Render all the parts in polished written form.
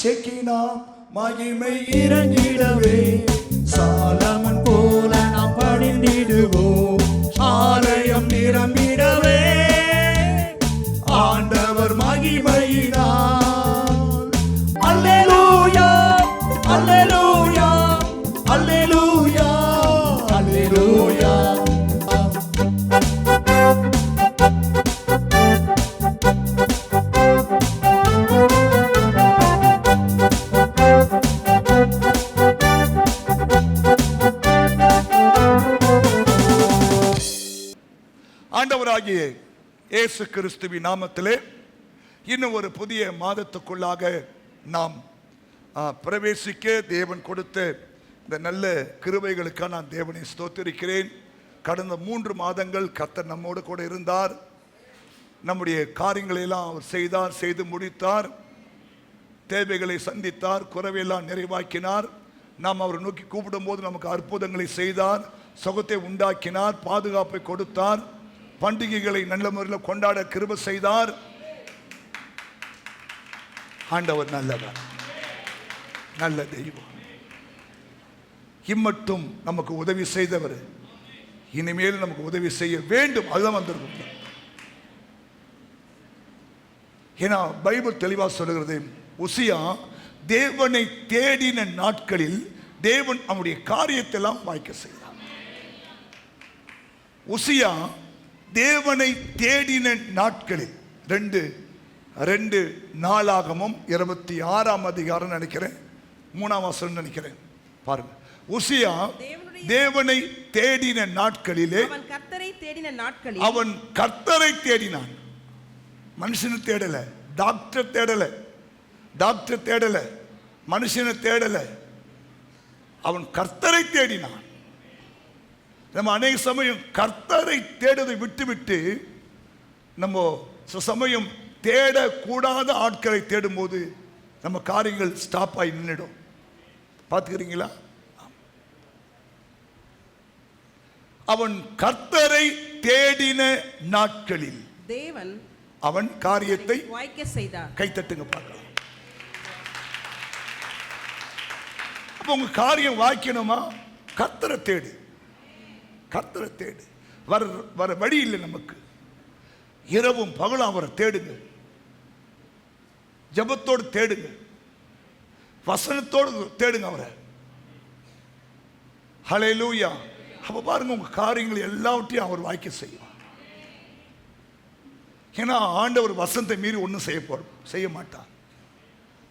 ஷெகினா மகிமை இறங்கிடவே சாலமன் போல நாம் பணிந்திடுவோம். ஆலயம் நிரம்பிடவே ஆண்டவர் மகிமையினால். அல்லேலூயா அல்லேலூயா அல்லேலூயா அல்லேலூயா. ஆண்டவராகிய இயேசு கிறிஸ்துவின் நாமத்திலே இன்னும் ஒரு புதிய மாதத்துக்குள்ளாக நாம் பிரவேசிக்க தேவன் கொடுத்த இந்த நல்ல கிருபைகளுக்காக நான் தேவனை ஸ்தோத்திரிக்கிறேன். கடந்த 3 மாதங்கள் கர்த்தர் நம்மோடு கூட இருந்தார். நம்முடைய காரியங்களெல்லாம் அவர் செய்தார், செய்து முடித்தார். தேவைகளை சந்தித்தார், குறைவையெல்லாம் நிறைவாக்கினார். நாம் அவரை நோக்கி கூப்பிடும் போது நமக்கு அற்புதங்களை செய்தார், சுகத்தை உண்டாக்கினார், பாதுகாப்பை கொடுத்தார், பண்டிகைகளை நல்ல முறையில் கொண்டாட கிருபை செய்தார். ஆண்டவர் நல்லவர், நல்ல தெய்வம். இம்மட்டும் நமக்கு உதவி செய்தவர் இனிமேல் நமக்கு உதவி செய்ய வேண்டும். அதுதான் வந்திருக்கும். ஏன்னா பைபிள் தெளிவாக சொல்லுகிறது, உசியா தேவனை தேடின நாட்களில் தேவன் அவனுடைய காரியத்தை எல்லாம் வாய்க்க செய்தார். உசியா தேவனை தேடின நாட்களில் 2 நாளாகமும் 26ஆம் அதிகாரம் நினைக்கிறேன், 3ஆம் வசனம் நினைக்கிறேன். பாருங்க, உசியா தேவனை தேடின நாட்களிலே அவன் கர்த்தரை தேடினான். மனுஷனை தேடல, டாக்டர் தேடல, மனுஷனை தேடல, அவன் கர்த்தரை தேடினான். நம்ம அநேக சமயம் கர்த்தரை தேடுவதை விட்டுவிட்டு நம்ம சமயம் தேடக்கூடாத ஆட்களை தேடும் போது நம்ம காரியங்கள் ஸ்டாப் ஆகி நின்றுடும். பார்த்துக்கிறீங்களா? அவன் கர்த்தரை தேடின நாட்களில் தேவன் அவன் காரியத்தை வாய்க்க செய்தார். கைத்தட்டுங்க பார்க்கலாம். அப்ப உங்க காரியம் வாய்க்கணுமா? கர்த்தரை தேடு, கர்த்தரை தேடு. வர வழி இல்லை நமக்கு. இரவும் பகலும் அவரை தேடுங்க, ஜபத்தோடு தேடுங்க, வசனத்தோடு தேடுங்க அவரை. ஹல்லேலூயா. அப்ப பாருங்க, உங்க காரியங்கள் எல்லாவற்றையும் அவர் வாய்க்க செய்வார். ஏன்னா ஆண்டவர் வசனத்தை மீறி ஒன்றும் செய்ய மாட்டார்.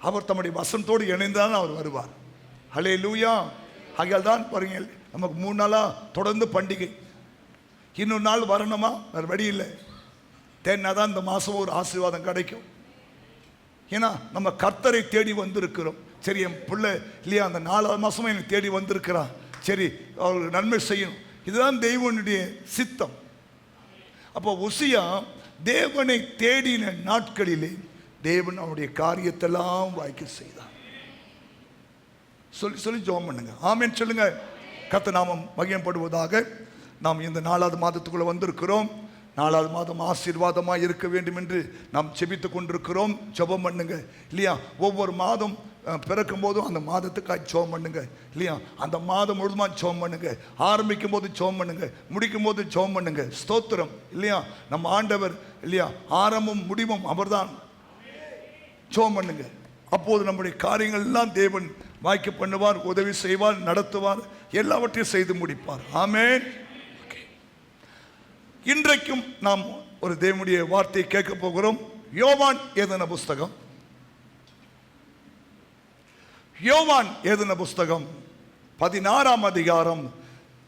அவர் தம்முடைய வசனத்தோடு இணைந்தான் அவர் வருவார். ஹல்லேலூயா. ஆகையால் தான் பாருங்க, நமக்கு 3 நாளா தொடர்ந்து பண்டிகை. இன்னொரு நாள் வரணுமா? வேறு வழி இல்லை. தேடினாதான் இந்த மாதம் ஒரு ஆசீர்வாதம் கிடைக்கும். ஏன்னா நம்ம கர்த்தரை தேடி வந்திருக்கிறோம். சரி, என் பிள்ளை இல்லையா அந்த 4ஆவது மாதமும் எனக்கு தேடி வந்திருக்கிறான், சரி அவர்களுக்கு நன்மை செய்யணும். இதுதான் தெய்வனுடைய சித்தம். அப்போ உசியா தேவனை தேடின நாட்களிலே தேவன் அவருடைய காரியத்தெல்லாம் வாய்க்க செய்தார். சொல்லி ஜெபம் பண்ணுங்க. ஆமென் சொல்லுங்க. கர்த்தர் நாமம் மகிமைப்படுவதாக. நாம் இந்த 4ஆவது மாதத்துக்குள்ள வந்திருக்கிறோம். 4ஆவது மாதம் ஆசீர்வாதமாக இருக்க வேண்டும் என்று நாம் செபித்து கொண்டிருக்கிறோம். ஜெபம் பண்ணுங்க இல்லையா? ஒவ்வொரு மாதம் பிறக்கும் போதும் அந்த மாதத்துக்காக ஜெபம் பண்ணுங்க இல்லையா? அந்த மாதம் முழுதுமாக ஜெபம் பண்ணுங்க. ஆரம்பிக்கும் போது ஜெபம் பண்ணுங்க, முடிக்கும் போது ஜெபம் பண்ணுங்க. ஸ்தோத்திரம் இல்லையா? நம்ம ஆண்டவர் இல்லையா, ஆரம்பம் முடிவும் அவர்தான். ஜெபம் பண்ணுங்க. அப்போது நம்முடைய காரியங்கள் எல்லாம் தேவன் வாய்க்க பண்ணுவார், உதவி செய்வார், நடத்துவார், எல்லாவற்றையும் செய்து முடிப்பார். ஆமென். இன்றைக்கும் நாம் ஒரு தேவனுடைய வார்த்தையை கேட்க போகிறோம். யோவான் எழுதின புஸ்தகம், யோவான் எழுதின புஸ்தகம் 16ஆம் அதிகாரம்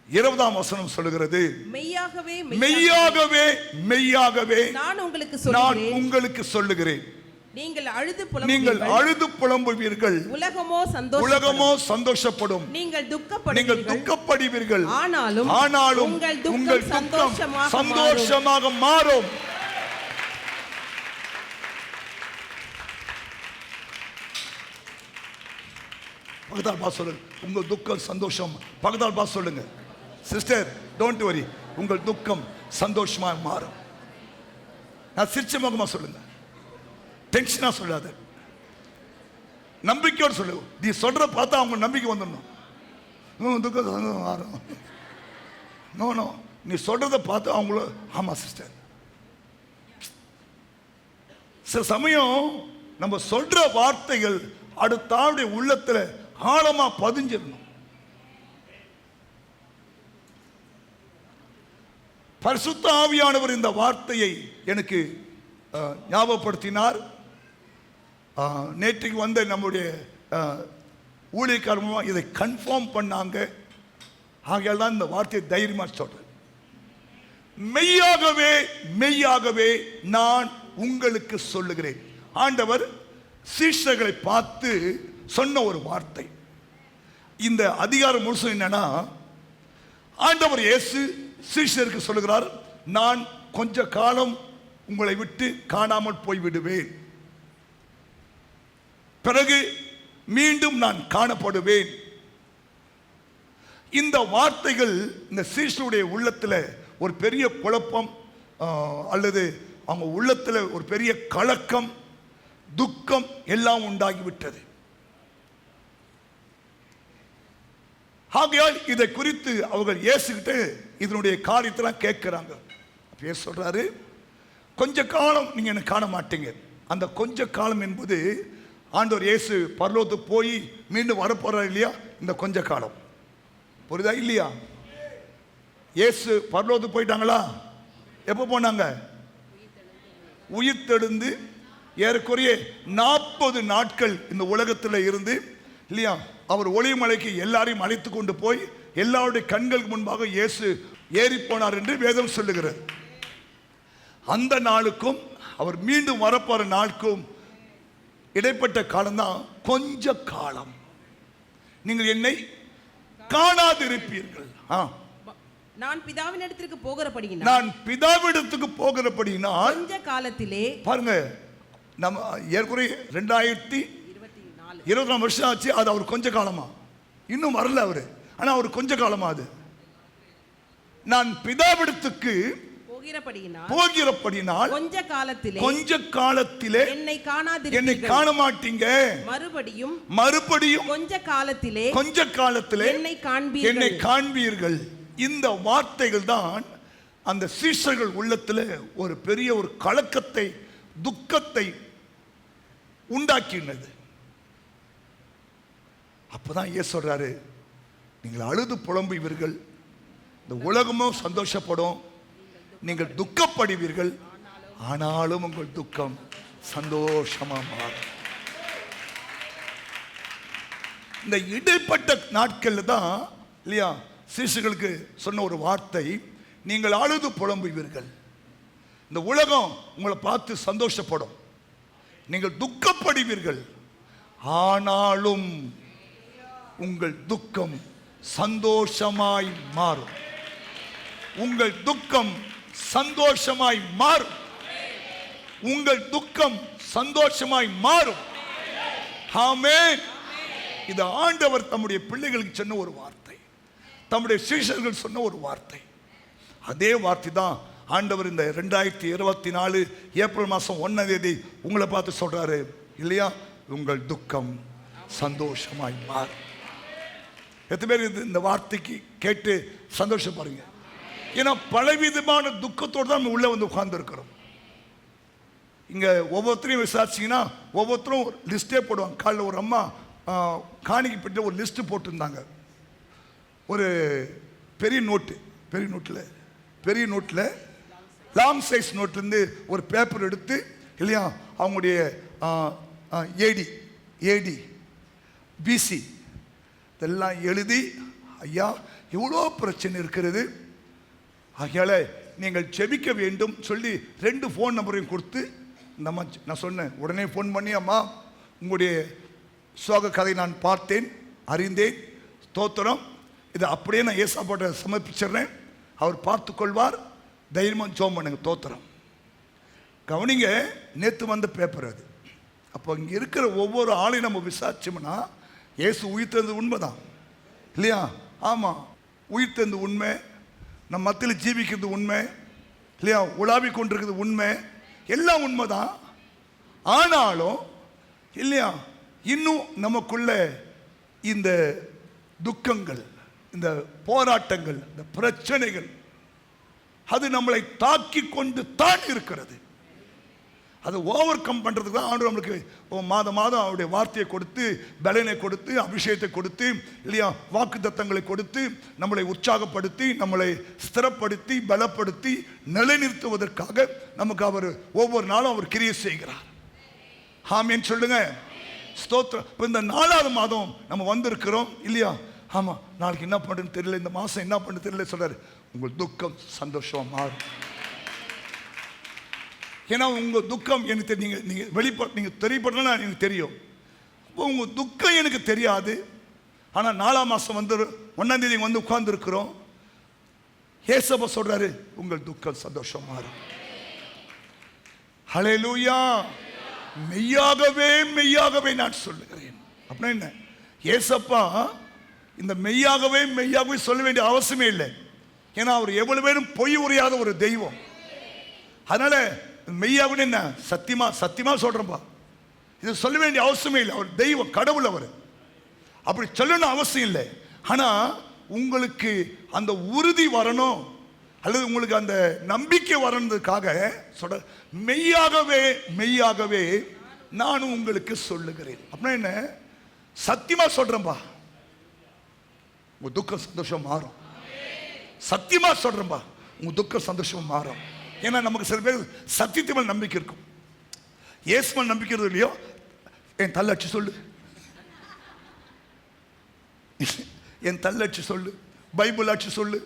20ஆம் வசனம் சொல்லுகிறது, மெய்யாகவே மெய்யாகவே மெய்யாகவே நான் உங்களுக்கு சொல்லுகிறேன், நீங்கள் அழுது புலம்புவீர்கள், உலகமோ சந்தோஷப்படும், நீங்கள் துக்கப்படுவீர்கள், ஆனாலும் உங்கள் துக்கம் சந்தோஷமாக மாறும். பக்கத்தால் பார்த்து சொல்லுங்க, உங்கள் துக்கம் சந்தோஷம். பக்கத்தால் பார்த்து சொல்லுங்க, சிஸ்டர் டோன்ட் வரி, உங்கள் துக்கம் சந்தோஷமாக மாறும். நான் சிரிச்ச முகமாக சொல்லுங்க, டென்ஷனாக சொல்லாத, நம்பிக்கையோடு சொல்லு. நீ சொல்ற பார்த்தா அவங்க நம்பிக்கை வந்துடணும். துக்கம் மாறும். நோ நோ, நீ சொல்றத பார்த்து அவங்களும் ஆமா சிஸ்டர். சில சமயம் நம்ம சொல்ற வார்த்தைகள் அடுத்த ஆளுடைய உள்ளத்துல ஆழமா பதிஞ்சிடணும். பரிசுத்த ஆவியானவர் இந்த வார்த்தையை எனக்கு ஞாபகப்படுத்தினார். நேற்றுக்கு வந்த நம்முடைய ஊழியக்காரமாக இதை கன்ஃபார்ம் பண்ணாங்க. ஆகையால் தான் இந்த வார்த்தையை தைரியமாக சொல்றேன். மெய்யாகவே மெய்யாகவே நான் உங்களுக்கு சொல்லுகிறேன். ஆண்டவர் சீஷர்களை பார்த்து சொன்ன ஒரு வார்த்தை. இந்த அதிகாரம் முழுசும் என்னன்னா, ஆண்டவர் இயேசு சீஷருக்கு சொல்லுகிறார், நான் கொஞ்ச காலம் உங்களை விட்டு காணாமல் போய்விடுவேன், பிறகு மீண்டும் நான் காணப்படுவேன். இந்த வார்த்தைகள் இந்த சீஷருடைய உள்ளத்தில் ஒரு பெரிய குழப்பம் அல்லது அவங்க உள்ளத்தில் ஒரு பெரிய கலக்கம், துக்கம் எல்லாம் உண்டாகிவிட்டது. ஆகையால் இதை குறித்து அவர்கள் இயேசுகிட்ட இதனுடைய காரியத்தெல்லாம் கேட்கிறாங்க. இயேசு சொல்றாரு, கொஞ்ச காலம் நீங்க என்ன காண மாட்டீங்க. அந்த கொஞ்ச காலம் என்பது ஆண்டவர் இயேசு பரலோகத்துக்கு போய் மீண்டும் வரப்போறார் இல்லையா, இந்த கொஞ்ச காலம். புரியுதா இல்லையா? இயேசு பரலோகத்துக்கு போயிட்டாங்களா? எப்போ போனாங்க? உயிர்த்தெழுந்து ஏறக்குறைய 40 நாட்கள் இந்த உலகத்தில் இருந்து இல்லையா, அவர் ஒளிமலைக்கு எல்லாரையும் அழைத்து கொண்டு போய் எல்லாருடைய கண்களுக்கு முன்பாக இயேசு ஏறி போனார் என்று வேதம் சொல்லுகிறது. அந்த நாளுக்கும் அவர் மீண்டும் வரப்போற நாளுக்கும் இடைப்பட்ட காலம்தான் கொஞ்ச காலம். நீங்கள் என்னை காணாதிருப்பீர்கள். நான் பிதாவினிடத்திற்கு போகிறபடியினால், நான் பிதாவிடத்துக்கு போகிறபடியினால் கொஞ்ச காலத்திலே, பாருங்க, நம்ம ஏற்கனவே 2024 வருஷம் ஆச்சு. அது அவர் கொஞ்ச காலமா, இன்னும் வரல அவரு, ஆனா அவர் கொஞ்ச காலமா. அது நான் பிதாவிடத்துக்கு போகிறபடியினால் கொஞ்ச காலத்திலே என்னை காண மாட்டீங்க, மறுபடியும் கொஞ்ச காலத்திலே என்னை காண்பீர்கள். இந்த வார்த்தைகள் தான் அந்த சீஷர்கள் உள்ளத்தில் ஒரு பெரிய ஒரு கலக்கத்தை, துக்கத்தை உண்டாக்கினது. அப்பதான் இயேசு சொல்றாரு, நீங்கள் அழுது புலம்புவீர்கள், இந்த உலகமும் சந்தோஷப்படும், நீங்கள் துக்கப்படுவீர்கள், ஆனாலும் உங்கள் துக்கம் சந்தோஷமா மாறும். இந்த இடைப்பட்ட நாட்கள்ல தான் இல்லையா சீஷர்களுக்கு சொன்ன ஒரு வார்த்தை, நீங்கள் அழுது புலம்புவீர்கள், இந்த உலகம் உங்களை பார்த்து சந்தோஷப்படும், நீங்கள் துக்கப்படுவீர்கள், ஆனாலும் உங்கள் துக்கம் சந்தோஷமாய் மாறும். உங்கள் துக்கம் சந்தோஷமாய் மாறும். உங்கள் துக்கம் சந்தோஷமாய் மாறும். ஆமென். இது ஆண்டவர் தம்முடைய பிள்ளைகளுக்கு சொன்ன ஒரு வார்த்தை, தம்முடைய சீஷர்கள் சொன்ன ஒரு வார்த்தை. அதே வார்த்தை தான் ஆண்டவர் இந்த 2024 ஏப்ரல் மாதம் 1ஆம் தேதி உங்களை பார்த்து சொல்றாரு இல்லையா, உங்கள் துக்கம் சந்தோஷமாய் மாறும். எத்தனை பேர் இந்த வார்த்தைக்கு கேட்டு சந்தோஷப்படுங்க? ஏன்னா பலவிதமான துக்கத்தோடு தான் நம்ம உள்ள வந்து உட்கார்ந்து இருக்கிறோம். இங்க ஒவ்வொருத்தரையும் விசாரிச்சிங்கன்னா ஒவ்வொருத்தரும் லிஸ்டே போடுவாங்க. காலையில் ஒரு அம்மா காணிக்கு போட்டு ஒரு லிஸ்ட் போட்டிருந்தாங்க. ஒரு பெரிய நோட்டில் லாங் சைஸ் நோட்லேருந்து ஒரு பேப்பர் எடுத்து இல்லையா, அவங்களுடைய ஏடி பிசி இதெல்லாம் எழுதி, ஐயா எவ்வளோ பிரச்சனை இருக்கிறது, ஆகையால நீங்கள் செபிக்க வேண்டும் சொல்லி 2 ஃபோன் நம்பரையும் கொடுத்து, இந்த அம்மா நான் சொன்னேன், உடனே ஃபோன் பண்ணி, அம்மா உங்களுடைய சோக கதை நான் பார்த்தேன், அறிந்தேன், ஸ்தோத்திரம், இதை அப்படியே நான் ஏசாப்பாட்ட சமர்ப்பிச்சிடுறேன், அவர் பார்த்து கொள்வார், தைரியமாக ஜெபம் பண்ணுங்க, ஸ்தோத்திரம். கவனிங்க, நேற்று வந்த பேப்பர் அது. அப்போ இங்கே இருக்கிற ஒவ்வொரு ஆளையும் நம்ம விசாரிச்சோம்னா இயேசு உயிர்த்தது உண்மைதான் இல்லையா? ஆமாம், உயிர்த்தது உண்மை, நம் மத்தியில் ஜீவிக்கிறது உண்மை இல்லையா? உலாவி கொண்டிருக்கிறது உண்மை, எல்லாம் உண்மைதான். ஆனாலும் இல்லையா, இன்னும் நமக்குள்ள இந்த துக்கங்கள், இந்த போராட்டங்கள், இந்த பிரச்சனைகள் அது நம்மளை தாக்கி கொண்டு தான் இருக்கிறது. அதை ஓவர் கம் பண்ணுறதுக்கு தான் ஆண்டவர் நம்மளுக்கு மாதம் மாதம் அவருடைய வார்த்தையை கொடுத்து, பலனை கொடுத்து, அபிஷேகத்தை கொடுத்து இல்லையா, வாக்குத்தத்தங்களை கொடுத்து, நம்மளை உற்சாகப்படுத்தி, நம்மளை ஸ்திரப்படுத்தி, பலப்படுத்தி, நிலைநிறுத்துவதற்காக நமக்கு அவர் ஒவ்வொரு நாளும் அவர் கிரியை செய்கிறார். ஆமென் சொல்லுங்க, ஸ்தோத்திரம். இப்போ இந்த 4வது மாதம் நம்ம வந்திருக்கிறோம் இல்லையா? ஆமாம், நாளைக்கு என்ன பண்ணுன்னு தெரியல, இந்த மாதம் என்ன பண்ணு தெரியல சொல்றாரு. உங்கள் துக்கம் சந்தோஷமா மாறும். ஏன்னா உங்கள் துக்கம் எனக்கு நீங்கள் தெரியப்படலாம், எனக்கு தெரியும். அப்போ உங்கள் துக்கம் எனக்கு தெரியாது. ஆனால் 4ஆம் மாதம் வந்து 1ஆம் தேதி வந்து உட்கார்ந்துருக்கிறோம். ஏசப்பா சொல்றாரு, உங்கள் துக்கம் சந்தோஷம் மாறும். ஹல்லேலூயா. மெய்யாகவே மெய்யாகவே நான் சொல்லுகிறேன். அப்படின்னா என்ன? ஏசப்பா இந்த மெய்யாகவே சொல்ல வேண்டிய அவசியமே இல்லை. ஏன்னா அவர் எவ்வளவு பேரும் பொய் உரையாத ஒரு தெய்வம். அதனால மெய்யாகவே என்ன, சத்தியமா சொல்றேன்பா, இது சொல்ல வேண்டிய அவசியமே இல்லை. அவர் தெய்வம், கடவுள். அவர் அப்படி சொல்லணும் அவசியம் இல்லை. ஆனா உங்களுக்கு அந்த உறுதி வரணும், அல்லது உங்களுக்கு அந்த நம்பிக்கை வரணுக்காக சொல்ற, மெய்யாகவே நானும் உங்களுக்கு சொல்லுகிறேன். அப்படின்னா என்ன? சத்தியமா சொல்றேன்பா, உங்க துக்கம் சந்தோஷம் மாறும். சத்தியமா சொல்றேன்பா, உங்க துக்கம் சந்தோஷம் மாறும். ஏன்னா நமக்கு சில பேர் சத்தியத்து மேல் நம்பிக்கை இருக்கும், இயேசு மேல் நம்பிக்கை இல்லையோ. என் தள்ளச்சு சொல்லு, என் தள்ளச்சு சொல்லு, பைபிள் அச்சு சொல்லு,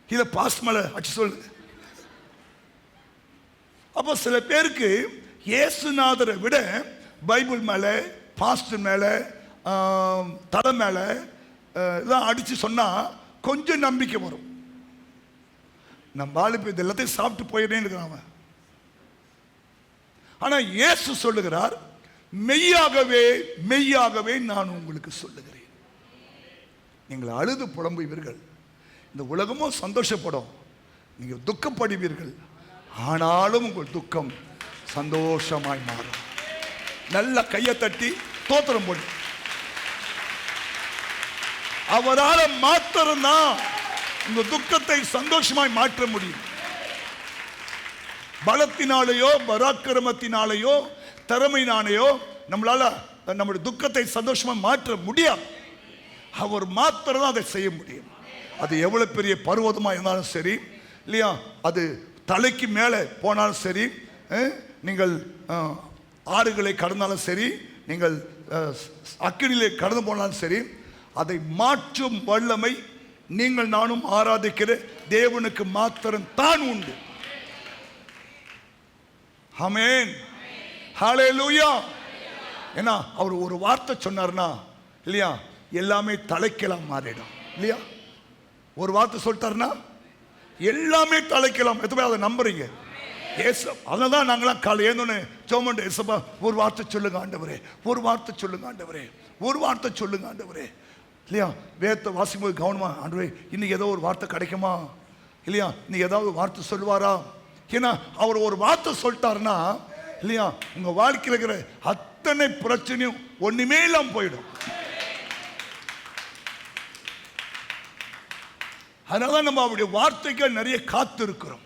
இத பாஸ்ட் மேல அச்சு சொல்லு. அப்போ சில பேருக்கு இயேசுநாதரை விட பைபிள் மேல, பாஸ்ட் மேல, தலை மேல இதெல்லாம் அடிச்சு சொன்னா கொஞ்சம் நம்பிக்கை வரும். நம்ம ஆளுப்பு இது எல்லாத்தையும் சாப்பிட்டு போயிடே இருக்கிறான். ஆனா இயேசு சொல்லுகிறார், மெய்யாகவே நான் உங்களுக்கு சொல்லுகிறேன். நீங்கள் அழுது புலம்புவீர்கள், இந்த உலகமும் சந்தோஷப்படும், நீங்கள் துக்கப்படுவீர்கள், ஆனாலும் உங்கள் துக்கம் சந்தோஷமாய் மாறும். நல்ல கையை தட்டி தோத்திரம் போடு. அவரால் மாத்திரம்தான் உங்க துக்கத்தை சந்தோஷமாய் மாற்ற முடியும். பலத்தினாலேயோ, பராக்கிரமத்தினாலேயோ, திறமையினாலேயோ நம்மளால நம்முடைய துக்கத்தை சந்தோஷமா மாற்ற முடியாது. அவர் மாத்திரம் தான் அதை செய்ய முடியும். அது எவ்வளவு பெரிய பர்வதமா இருந்தாலும் சரி இல்லையா, அது தலைக்கு மேலே போனாலும் சரி, நீங்கள் ஆறுகளை கடந்தாலும் சரி, நீங்கள் அக்கினியிலே கடந்து போனாலும் சரி, அதை மாற்றும் வல்லமை நீங்கள் நானும் ஆராதிக்கிற தேவனுக்கு மாத்திரம் தான் உண்டு. ஆமென், ஹல்லேலூயா. ஏன்னா அவர் ஒரு வார்த்தை சொன்னார்னா இல்லையா, எல்லாமே தலைக்கெல்லாம் மாறிடும் இல்லையா. ஒரு வார்த்தை சொல்லிட்டாருன்னா எல்லாமே தலைக்கலாம். எத்தனை அதை நம்புறீங்க? ஏசு. அதனால்தான் நாங்களாம் காலை ஏந்தோன்னு சோமண்டு, ஏசப்பா ஒரு வார்த்தை சொல்லுங்க ஆண்டவரே, ஒரு வார்த்தை சொல்லுங்க ஆண்டவரே, ஒரு வார்த்தை சொல்லுங்க ஆண்டவரே இல்லையா. வேதத்தை வாசிக்கும் போது கவனமா, ஆண்டவரே இன்னைக்கு ஏதோ ஒரு வார்த்தை கிடைக்குமா இல்லையா, இன்னைக்கு ஏதாவது வார்த்தை சொல்லுவாரா. ஏன்னா அவர் ஒரு வார்த்தை சொல்லிட்டாருன்னா இல்லையா, உங்க வாழ்க்கையில் இருக்கிற அத்தனை பிரச்சனையும் ஒண்ணுமே இல்லாம போயிடும். அதனால நம்ம அவருடைய வார்த்தைக்கு நிறைய காத்து இருக்கிறோம்.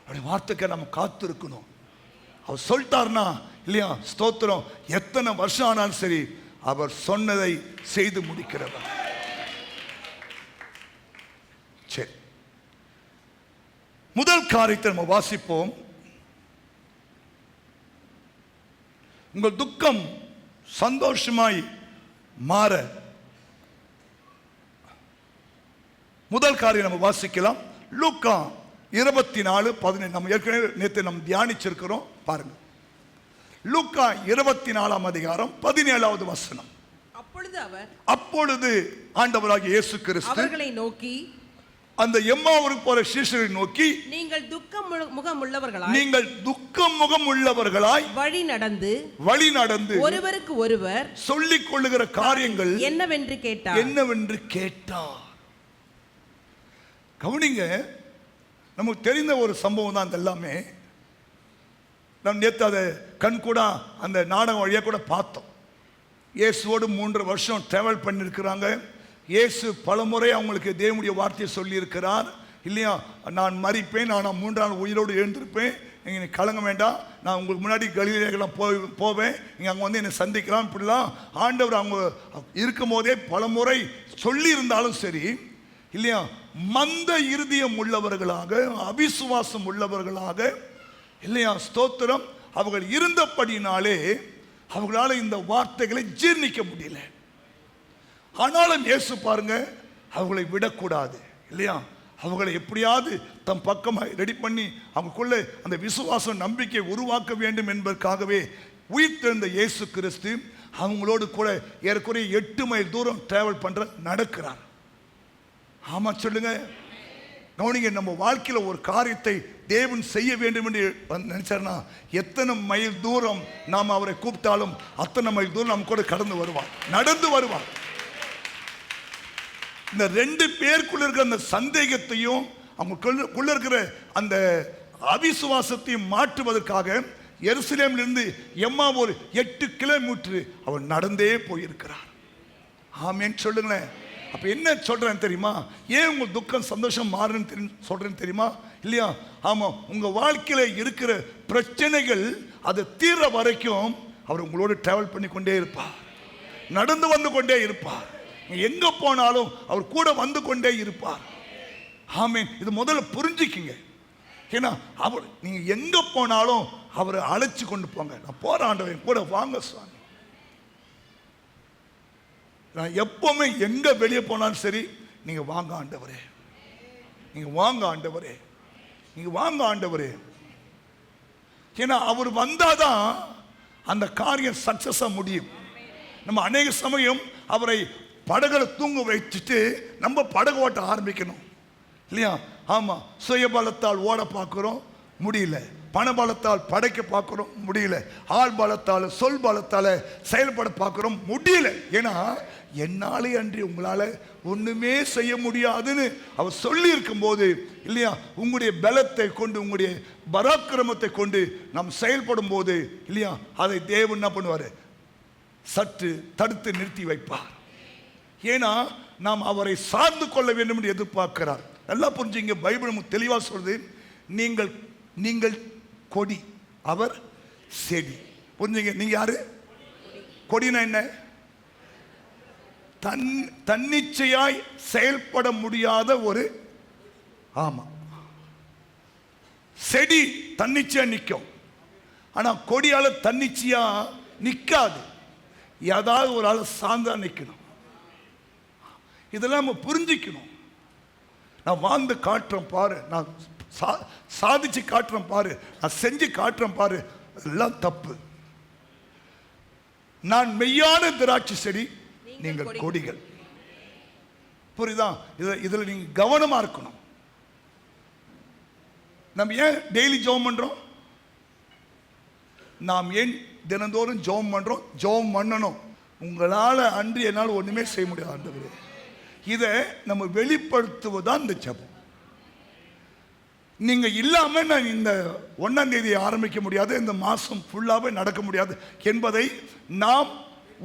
அவருடைய வார்த்தைக்கு நம்ம காத்து இருக்கணும். அவர் சொல்லிட்டார்னா இல்லையா, ஸ்தோத்திரம். எத்தனை வருஷம் ஆனாலும் சரி, அவர் சொன்னதை செய்து முடிக்கிறவர். சரி, முதல் காரியத்தை நம்ம வாசிப்போம். உங்கள் துக்கம் சந்தோஷமாய் மாற முதல் காரியம் நம்ம வாசிக்கலாம். லூக்கா 24:17. நம்ம ஏற்கனவே நேற்று நம்ம தியானிச்சிருக்கிறோம். பாருங்க, லூக்கா 24:17 அப்பொழுது அவர், அப்பொழுது ஆண்டவராகிய இயேசு கிறிஸ்து அவர்களை நோக்கி, அந்த எம்மாவூருக்கு போற சீஷரை நோக்கி, நீங்கள் துக்கம் முகம் உள்ளவர்களாய், நீங்கள் துக்கம் முகம் உள்ளவர்களாய் வழி நடந்து ஒருவருக்கு ஒருவர் சொல்லிக் கொள்ளுகிற காரியங்கள் என்னவென்று கேட்டார். கவனிங்க, நமக்கு தெரிந்த ஒரு சம்பவம் தான் எல்லாமே. நாம் நேற்று அதை கண்கூட அந்த நாடகம் வழியாக கூட பார்த்தோம். இயேசுவோடு 3 வருஷம் டிராவல் பண்ணியிருக்கிறாங்க. இயேசு பலமுறை அவங்களுக்கு தேவனுடைய வார்த்தையை சொல்லியிருக்கிறார் இல்லையா? நான் மரிப்பேன், நான் 3ஆம் நாள் உயிரோடு எழுந்திருப்பேன், நீங்கள் கலங்க வேண்டாம், நான் உங்களுக்கு முன்னாடி கலிலேயெல்லாம் போவேன், நீங்கள் அங்கே வந்து என்னை சந்திக்கலாம். இப்படிலாம் ஆண்டவர் அவங்க இருக்கும் போதே பலமுறை சொல்லியிருந்தாலும் சரி இல்லையா, மந்த இருதயம் உள்ளவர்களாக, அவிசுவாசம் உள்ளவர்களாக இல்லையா, ஸ்தோத்திரம், அவர்கள் இருந்தபடினாலே அவங்களால இந்த வார்த்தைகளை ஜீர்ணிக்க முடியல. ஆனாலும் இயேசு பாருங்க, அவங்களை விடக்கூடாது இல்லையா, அவங்களை எப்படியாவது தம் பக்கமாக ரெடி பண்ணி அவங்களுக்குள்ள அந்த விசுவாசம் நம்பிக்கை உருவாக்க வேண்டும் என்பதற்காகவே உயிர்த்தெழுந்த இயேசு கிறிஸ்து அவங்களோடு கூட ஏறக்குறைய 8 மைல் தூரம் டிராவல் பண்ற நடக்கிறார். ஆமா சொல்லுங்க. கவனிங்க, நம்ம வாழ்க்கையில் ஒரு காரியத்தை தேவன் செய்ய வேண்டும் என்று நினைச்சார்னா எத்தனை மைல் தூரம் நாம் அவரை கூப்பிட்டாலும் அத்தனை மைல் தூரம் நம்ம கூட கடந்து வருவார், நடந்து வருவார். இந்த 2 பேருக்குள்ள இருக்கிற அந்த சந்தேகத்தையும் அவங்களுக்குள்ள இருக்கிற அந்த அவிசுவாசத்தையும் மாற்றுவதற்காக எருசலேமிலிருந்து எம்மாவூர் 8 கிலோமீட்டர் அவர் நடந்தே போயிருக்கிறார். ஆமென் சொல்லுங்களேன். அப்ப என்ன சொல்றேன் தெரியுமா? ஏன் உங்க துக்கம் சந்தோஷம் மாறுன்னு சொல்றேன்னு தெரியுமா? இல்லையா? ஆமா, உங்க வாழ்க்கையில இருக்கிற பிரச்சனைகள் அது தீர வரைக்கும் அவர் உங்களோடு டிராவல் பண்ணி கொண்டே இருப்பார், நடந்து வந்து கொண்டே இருப்பார், எங்க போனாலும் அவர் கூட வந்து கொண்டே இருப்பார். ஆமென். இது முதல்ல புரிஞ்சுக்கிங்க. ஏன்னா அவர் நீங்க எங்க போனாலும் அவரை அழைச்சு கொண்டு போங்க. நான் போற ஆண்டவன் கூட வாங்க சுவாமி. நான் எப்பவுமே எங்க வெளியே போனாலும் சரி, நீங்க வாங்க ஆண்டவரே, நீங்க வாங்க ஆண்டவரே, நீங்க வாங்க ஆண்டவரே. ஏன்னா அவர் வந்தாதான் அந்த காரியம் சக்சஸா முடியும். நம்ம அநேக சமயம் அவரை படகுல தூங்க வைச்சுட்டு நம்ம படகு ஓட்ட ஆரம்பிக்கணும் இல்லையா? ஆமா, சுயபலத்தால் ஓட பார்க்கிறோம், முடியல. பணபலத்தால் படைக்க பார்க்கிறோம், முடியல. ஆள் பலத்தால் சொல் பலத்தால் செயல்பட பார்க்கிறோம், முடியல. ஏன்னா என்னாலே அன்றி உங்களால ஒண்ணுமே செய்ய முடியாதுன்னு அவர் சொல்லி இருக்கும் போது இல்லையா, உங்களுடைய பலத்தை கொண்டு, உங்களுடைய பராக்கிரமத்தை கொண்டு நாம் செயல்படும் போது இல்லையா, அதை தேவன் என்ன பண்ணுவார்? சற்று தடுத்து நிறுத்தி வைப்பார். ஏன்னா நாம் அவரை சார்ந்து கொள்ள வேண்டும் என்று எதிர்பார்க்கிறார். நல்லா புரிஞ்சுங்க, பைபிள் நமக்கு தெளிவா சொல்றது, நீங்கள் கொடி, அவர் செடி. புரிஞ்சுங்க, நீங்க யாரு? கொடினா என்ன? தன்னிச்சையாய் செயல்பட முடியாத ஒரு, ஆமா, செடி தன்னிச்சையா நிற்கும். ஆனா கொடியால தன்னிச்சையா நிற்காது, ஏதாவது ஒரு ஆள் சார்ந்தா நிற்கணும். இதெல்லாம் நம்ம புரிஞ்சிக்கணும். நான் வாழ்ந்து காட்டுறேன் பாரு, நான் சாதிச்சு காட்டுறேன் பாரு, நான் செஞ்சு காட்டுறேன் பாரு, எல்லாம் தப்பு. நான் மெய்யான திராட்சை செடி, நீங்கள் கொடிகள். புரியுதா? இதுல நீங்க கவனமா இருக்கணும். நம்ம ஏன் டெய்லி ஜெபம் பண்றோம்? நாம் ஏன் தினந்தோறும் ஜெபம் பண்றோம்? ஜெபம் பண்ணணும். உங்களால அன்றி என்னால் ஒண்ணுமே செய்ய முடியாது ஆண்டவரே. இதை நம்ம வெளிப்படுத்துவதுதான் இந்த ஜெபம். நீங்க இல்லாம நான் இந்த 1ஆம் தேதி ஆரம்பிக்க முடியாது, இந்த மாசம் ஃபுல்லாவே நடக்க முடியாது என்பதை நாம்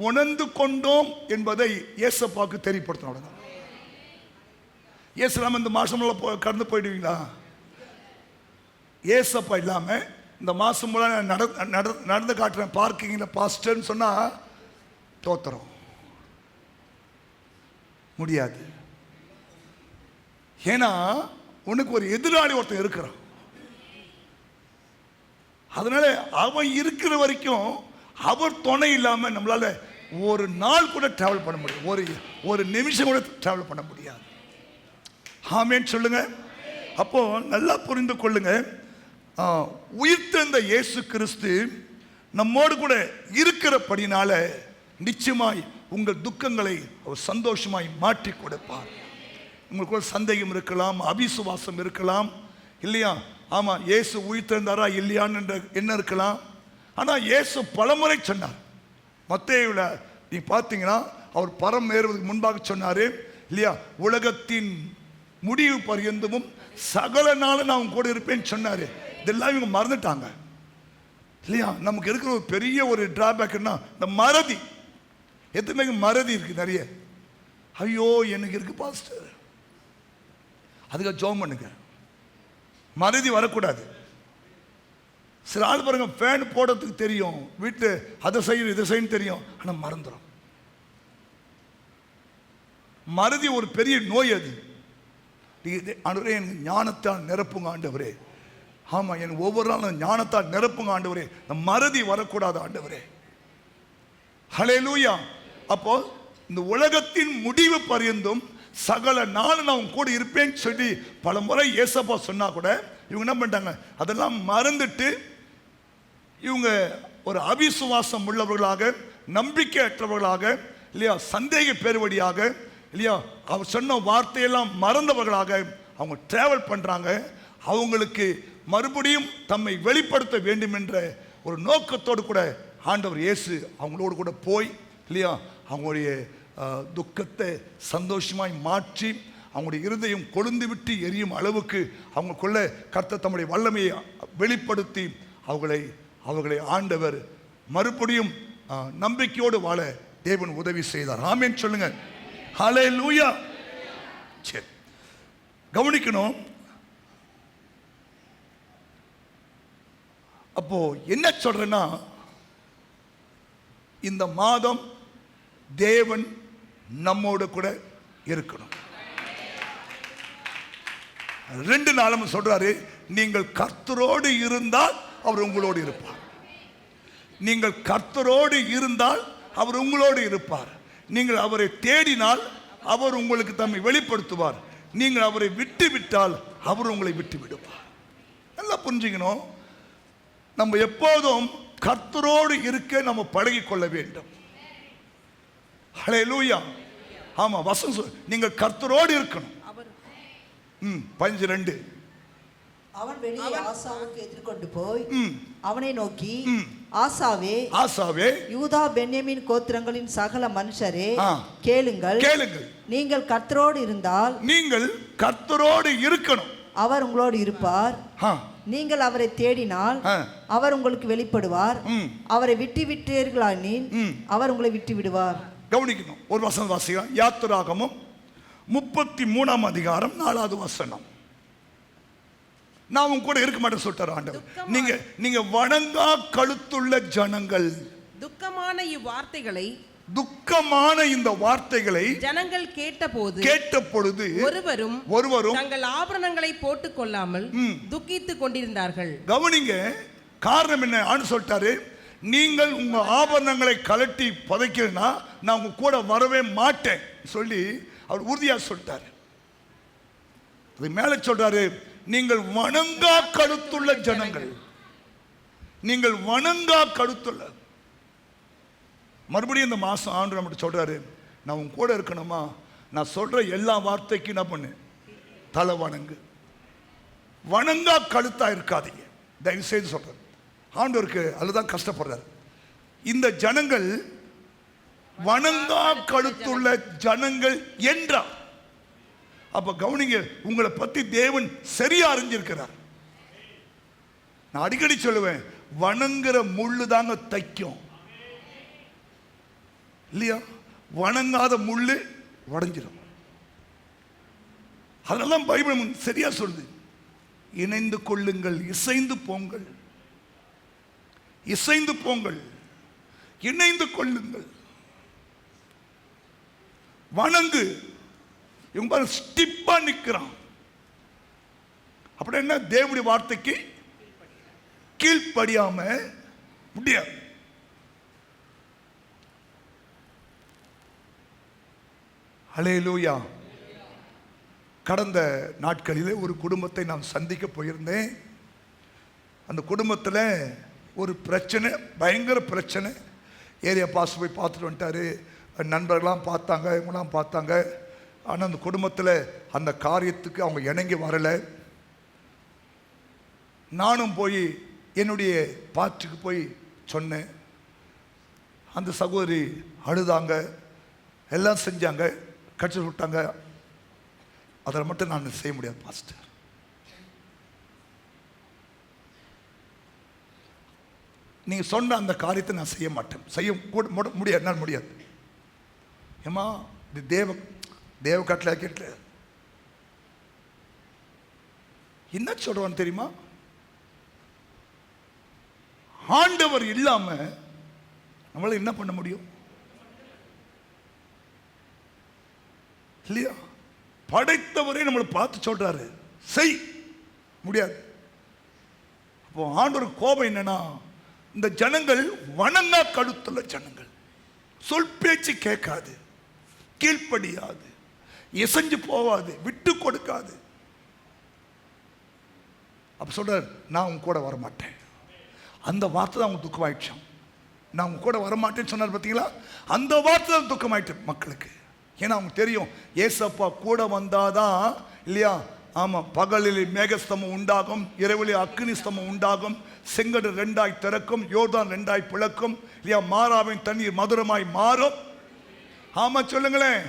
உணர்ந்து கொண்டோம் என்பதை இயேசப்பாவுக்கு தெரியப்படுத்தணும். இயேசுலாம இந்த மாசம் கடந்து போயிடுவீங்களா? ஏசப்பா இல்லாம இந்த மாசம் நடந்து காட்டுறேன் பார்க்கிங்ல பாஸ்டர்னு சொன்னா தோத்துறோம், முடியாது. ஏன்னா உனக்கு ஒரு எதிராளி ஒருத்தன் இருக்கிறான். அதனால அவன் இருக்கிற வரைக்கும் அவர் துணை இல்லாம நம்மளால ஒரு நாள் கூட டிராவல் பண்ண முடியாது, ஒரு நிமிஷம் கூட டிராவல் பண்ண முடியாது. ஆமென் சொல்லுங்க. அப்போ நல்லா புரிந்து கொள்ளுங்க, உயிர்த்தெழுந்த இயேசு கிறிஸ்து நம்மோடு கூட இருக்கிறபடினால நிச்சயமாய் உங்கள் துக்கங்களை அவர் சந்தோஷமாய் மாற்றி கொடுப்பார். உங்களுக்குள்ள சந்தேகம் இருக்கலாம், அவிசுவாசம் இருக்கலாம், இல்லையா? ஆமாம், இயேசு உயிர்த்தெழுந்தாரா இல்லையான்னு என்ன இருக்கலாம். ஆனால் இயேசு பலமுறை சொன்னார். மத்தேயுவில் நீ பார்த்தீங்கன்னா அவர் பரம் ஏறுவதற்கு முன்பாக சொன்னார் இல்லையா, உலகத்தின் முடிவு பரியந்தமும் சகல நாளும் நான் கூட இருப்பேன்னு சொன்னார். இதெல்லாம் இவங்க மறந்துட்டாங்க இல்லையா? நமக்கு இருக்கிற ஒரு பெரிய ஒரு டிராபேக்னா இந்த மறதி. எதுவுமே மறதி இருக்கு நிறைய. ஐயோ எனக்கு இருக்கு பாஸ்டர், அதுக்கு ஜெபம் பண்ணுங்க. மறதி வரக்கூடாது. சில ஆள் பாருங்க, ஃபேன் போடுறதுக்கு தெரியும், வீட்டு அதை செய்யணும் இதை செய்யணும் தெரியும், ஆனால் மறந்துடும். மறதி ஒரு பெரிய நோய். அது ஆண்டவரே எனக்கு ஞானத்தால் நிரப்புங்க ஆண்டவரே. ஆமாம், எனக்கு ஒவ்வொரு நாளும் ஞானத்தால் நிரப்புங்க ஆண்டவரே. இந்த மறதி வரக்கூடாது ஆண்டவரே. ஹல்லேலூயா. அப்போ இந்த உலகத்தின் முடிவு பரியந்தும் சகல நாள் நான் கூட இருப்பேன்னு சொல்லி பல முறை ஏசப்பா சொன்னா கூட இவங்க என்ன பண்ணிட்டாங்க, அதெல்லாம் மறந்துட்டு இவங்க ஒரு அவிசுவாசம் உள்ளவர்களாக, நம்பிக்கையற்றவர்களாக இல்லையா, சந்தேக பெறுவடியாக இல்லையா, அவர் சொன்ன வார்த்தையெல்லாம் மறந்தவர்களாக அவங்க டிராவல் பண்ணுறாங்க. அவங்களுக்கு மறுபடியும் தம்மை வெளிப்படுத்த வேண்டும் என்ற ஒரு நோக்கத்தோடு கூட ஆண்டவர் இயேசு அவங்களோடு கூட போய் இல்லையா, அவங்களுடைய துக்கத்தை சந்தோஷமாய் மாற்றி அவங்களுடைய இருதயம் கொழுந்து விட்டு எரியும் அளவுக்கு அவங்களுக்குள்ள கர்த்தர் தம்முடைய வல்லமையை வெளிப்படுத்தி அவர்களை ஆண்டவர் மறுபடியும் நம்பிக்கையோடு வாழ தேவன் உதவி செய்தார். ஆமென் சொல்லுங்க. ஹல்லேலூயா. சரி, கவனிக்கணும். அப்போ என்ன சொல்றேன்னா, இந்த மாதம் தேவன் நம்மோடு கூட இருக்கணும். 2 நாளும் சொல்றாரு, நீங்கள் கர்த்தரோடு இருந்தால் அவர் உங்களோடு இருப்பார். நீங்கள் கர்த்தரோடு இருந்தால் அவர் உங்களோடு இருப்பார். நீங்கள் அவரை தேடினால் அவர் உங்களுக்கு தம்மை வெளிப்படுத்துவார். நீங்கள் அவரை விட்டு விட்டால் அவர் உங்களை விட்டு விடுவார். நல்லா புரிஞ்சுக்கணும். நம்ம எப்போதும் கர்த்தரோடு இருக்க நம்ம பழகிக்கொள்ள வேண்டும். ஹல்லேலூயா. ஆமா, வசனம் நீங்கள் கர்த்தரோடு இருக்கணும். 12 அவன் வெளியே ஆசாவுக்கு எதிர்கொண்டு போய் அவனை நோக்கி, ஆசாவே யூதா பென்யமீன் கோத்திரங்களின் சகல மனுஷரே, கேளுங்கள், நீங்கள் கர்த்தரோடு இருந்தால், நீங்கள் கர்த்தரோடு இருக்கணும், அவர் உங்களோடு இருப்பார். நீங்கள் அவரை தேடினால் அவர் உங்களுக்கு வெளிப்படுவார். அவரை விட்டு விட்டீர்களானில் அவர் உங்களை விட்டு விடுவார். கவனிக்கணும். ஒரு வசனம் வாசிக்கலாம். யாத்திராகமம் 33ஆம் அதிகாரம் 4வது வசனம். நான் உங்க கூட இருக்க மாட்டேன் சொல்லிட்டார் ஆண்டவர். நீங்க வணங்கா கழுத்துள்ள ஜனங்கள். துக்கமான இந்த வார்த்தைகளை ஜனங்கள் கேட்ட பொழுது ஒருவரும் தங்கள் ஆபரணங்களை போட்டுக் கொள்ளாமல் துக்கித்துக் கொண்டிருந்தார்கள். கவனிங்க, காரணம் என்ன ஆண்டு சொல்லிட்டாரு, நீங்கள் உங்க ஆபரணங்களை கலட்டி புதைக்கிறேன்னா நான் உங்க கூட வரவே மாட்டேன் சொல்லி அவர் உறுதியா சொல்லிட்டாரு. அது மேல சொல்றாரு, நீங்கள் வணங்கா கழுத்துள்ள ஜனங்கள். நீங்கள் வணங்கா கழுத்துள்ள. மறுபடியும் இந்த மாசம் ஆண்டு நம்மகிட்ட சொல்றாரு, நான் உன் கூட இருக்கணுமா, நான் சொல்ற எல்லா வார்த்தைக்கும் என்ன பண்ணு, தலை வணங்கு. வணங்கா கழுத்தா இருக்காதீங்க தயவு செய்து சொல்றாரு ஆண்டவருக்கு. அதுதான் கஷ்டப்படுறாரு. இந்த ஜனங்கள் வணங்கா கழுத்துள்ள ஜனங்கள் என்றார். அப்ப கவனிங்க, உங்களை பத்தி தேவன் சரியா அறிஞ்சிருக்கிறார். நான் அடிக்கடி சொல்லுவேன், வணங்குற முள்ளு தாங்க தைக்கும் இல்லையா, வணங்காத முள்ளு உடைஞ்சிடும். அதெல்லாம் பைபிள் சரியா சொல்லுது. இணைந்து கொள்ளுங்கள், இசைந்து போங்கள், இசைந்து போங்கள், இணைந்து கொள்ளுங்கள், வணங்கு. இவங்க ஸ்டிப்பா நிற்கிறான். அப்படி என்ன, தேவனுடைய வார்த்தைக்கு கீழ்ப்படியாம முடியாது. ஹல்லேலூயா. கடந்த நாட்களிலே ஒரு குடும்பத்தை நான் சந்திக்க போயிருந்தேன். அந்த குடும்பத்தில் ஒரு பிரச்சனை, பயங்கர பிரச்சனை. ஏரியா பாஸ் போய் பார்த்துட்டு வந்துட்டாரு. நண்பர்கள்லாம் பார்த்தாங்க, இவங்களாம் பார்த்தாங்க. ஆனால் அந்த குடும்பத்தில் அந்த காரியத்துக்கு அவங்க இணங்கி வரலை. நானும் போய் என்னுடைய பாட்டுக்கு போய் சொன்னேன். அந்த சகோதரி அழுதாங்க, எல்லாம் செஞ்சாங்க, கட்சி விட்டாங்க. அதில் மட்டும் நான் செய்ய முடியாது பாஸ்டர். நீங்கள் சொன்ன அந்த காரியத்தை நான் செய்ய மாட்டேன், செய்ய முடியாது, என்னால் முடியாது. ஏமா இது தேவ கட்டளை கேட்கல. என்ன சொல்றான்னு தெரியுமா? ஆண்டவர் இல்லாம நம்மளால என்ன பண்ண முடியும் இல்லையா? படைத்தவரே நம்மளை பார்த்து சொல்றாரு செய், முடியாது. அப்போ ஆண்டவர் கோபம் என்னன்னா, இந்த ஜனங்கள் வணங்கா கழுத்துள்ள ஜனங்கள், சொல் பேச்சு கேட்காது, கீழ்ப்படியாது, இசைஞ்சு போவாது, விட்டு கொடுக்காது. அப்ப சொல்றாரு, நான் உங்க கூட வரமாட்டேன். அந்த வார்த்தை தான் அவங்க துக்கமாயிடுச்சான். நான் உங்க கூட வரமாட்டேன்னு சொன்னார் பார்த்தீங்களா? அந்த வார்த்தை தான் துக்கமாயிட்டு மக்களுக்கு. ஏன்னா அவங்க தெரியும், ஏசப்பா கூட வந்தாதான் இல்லையா? ஆமாம், பகலில் மேகஸ்தமம் உண்டாகும், இரவிலே அக்னி ஸ்தமம் உண்டாகும், செங்கடல் 2 திறக்கும், யோர்தான் 2 பிளக்கும் இல்லையா? மாறாவின் தண்ணீர் மதுரமாய் மாறும். ஆமா சொல்லுங்களேன்.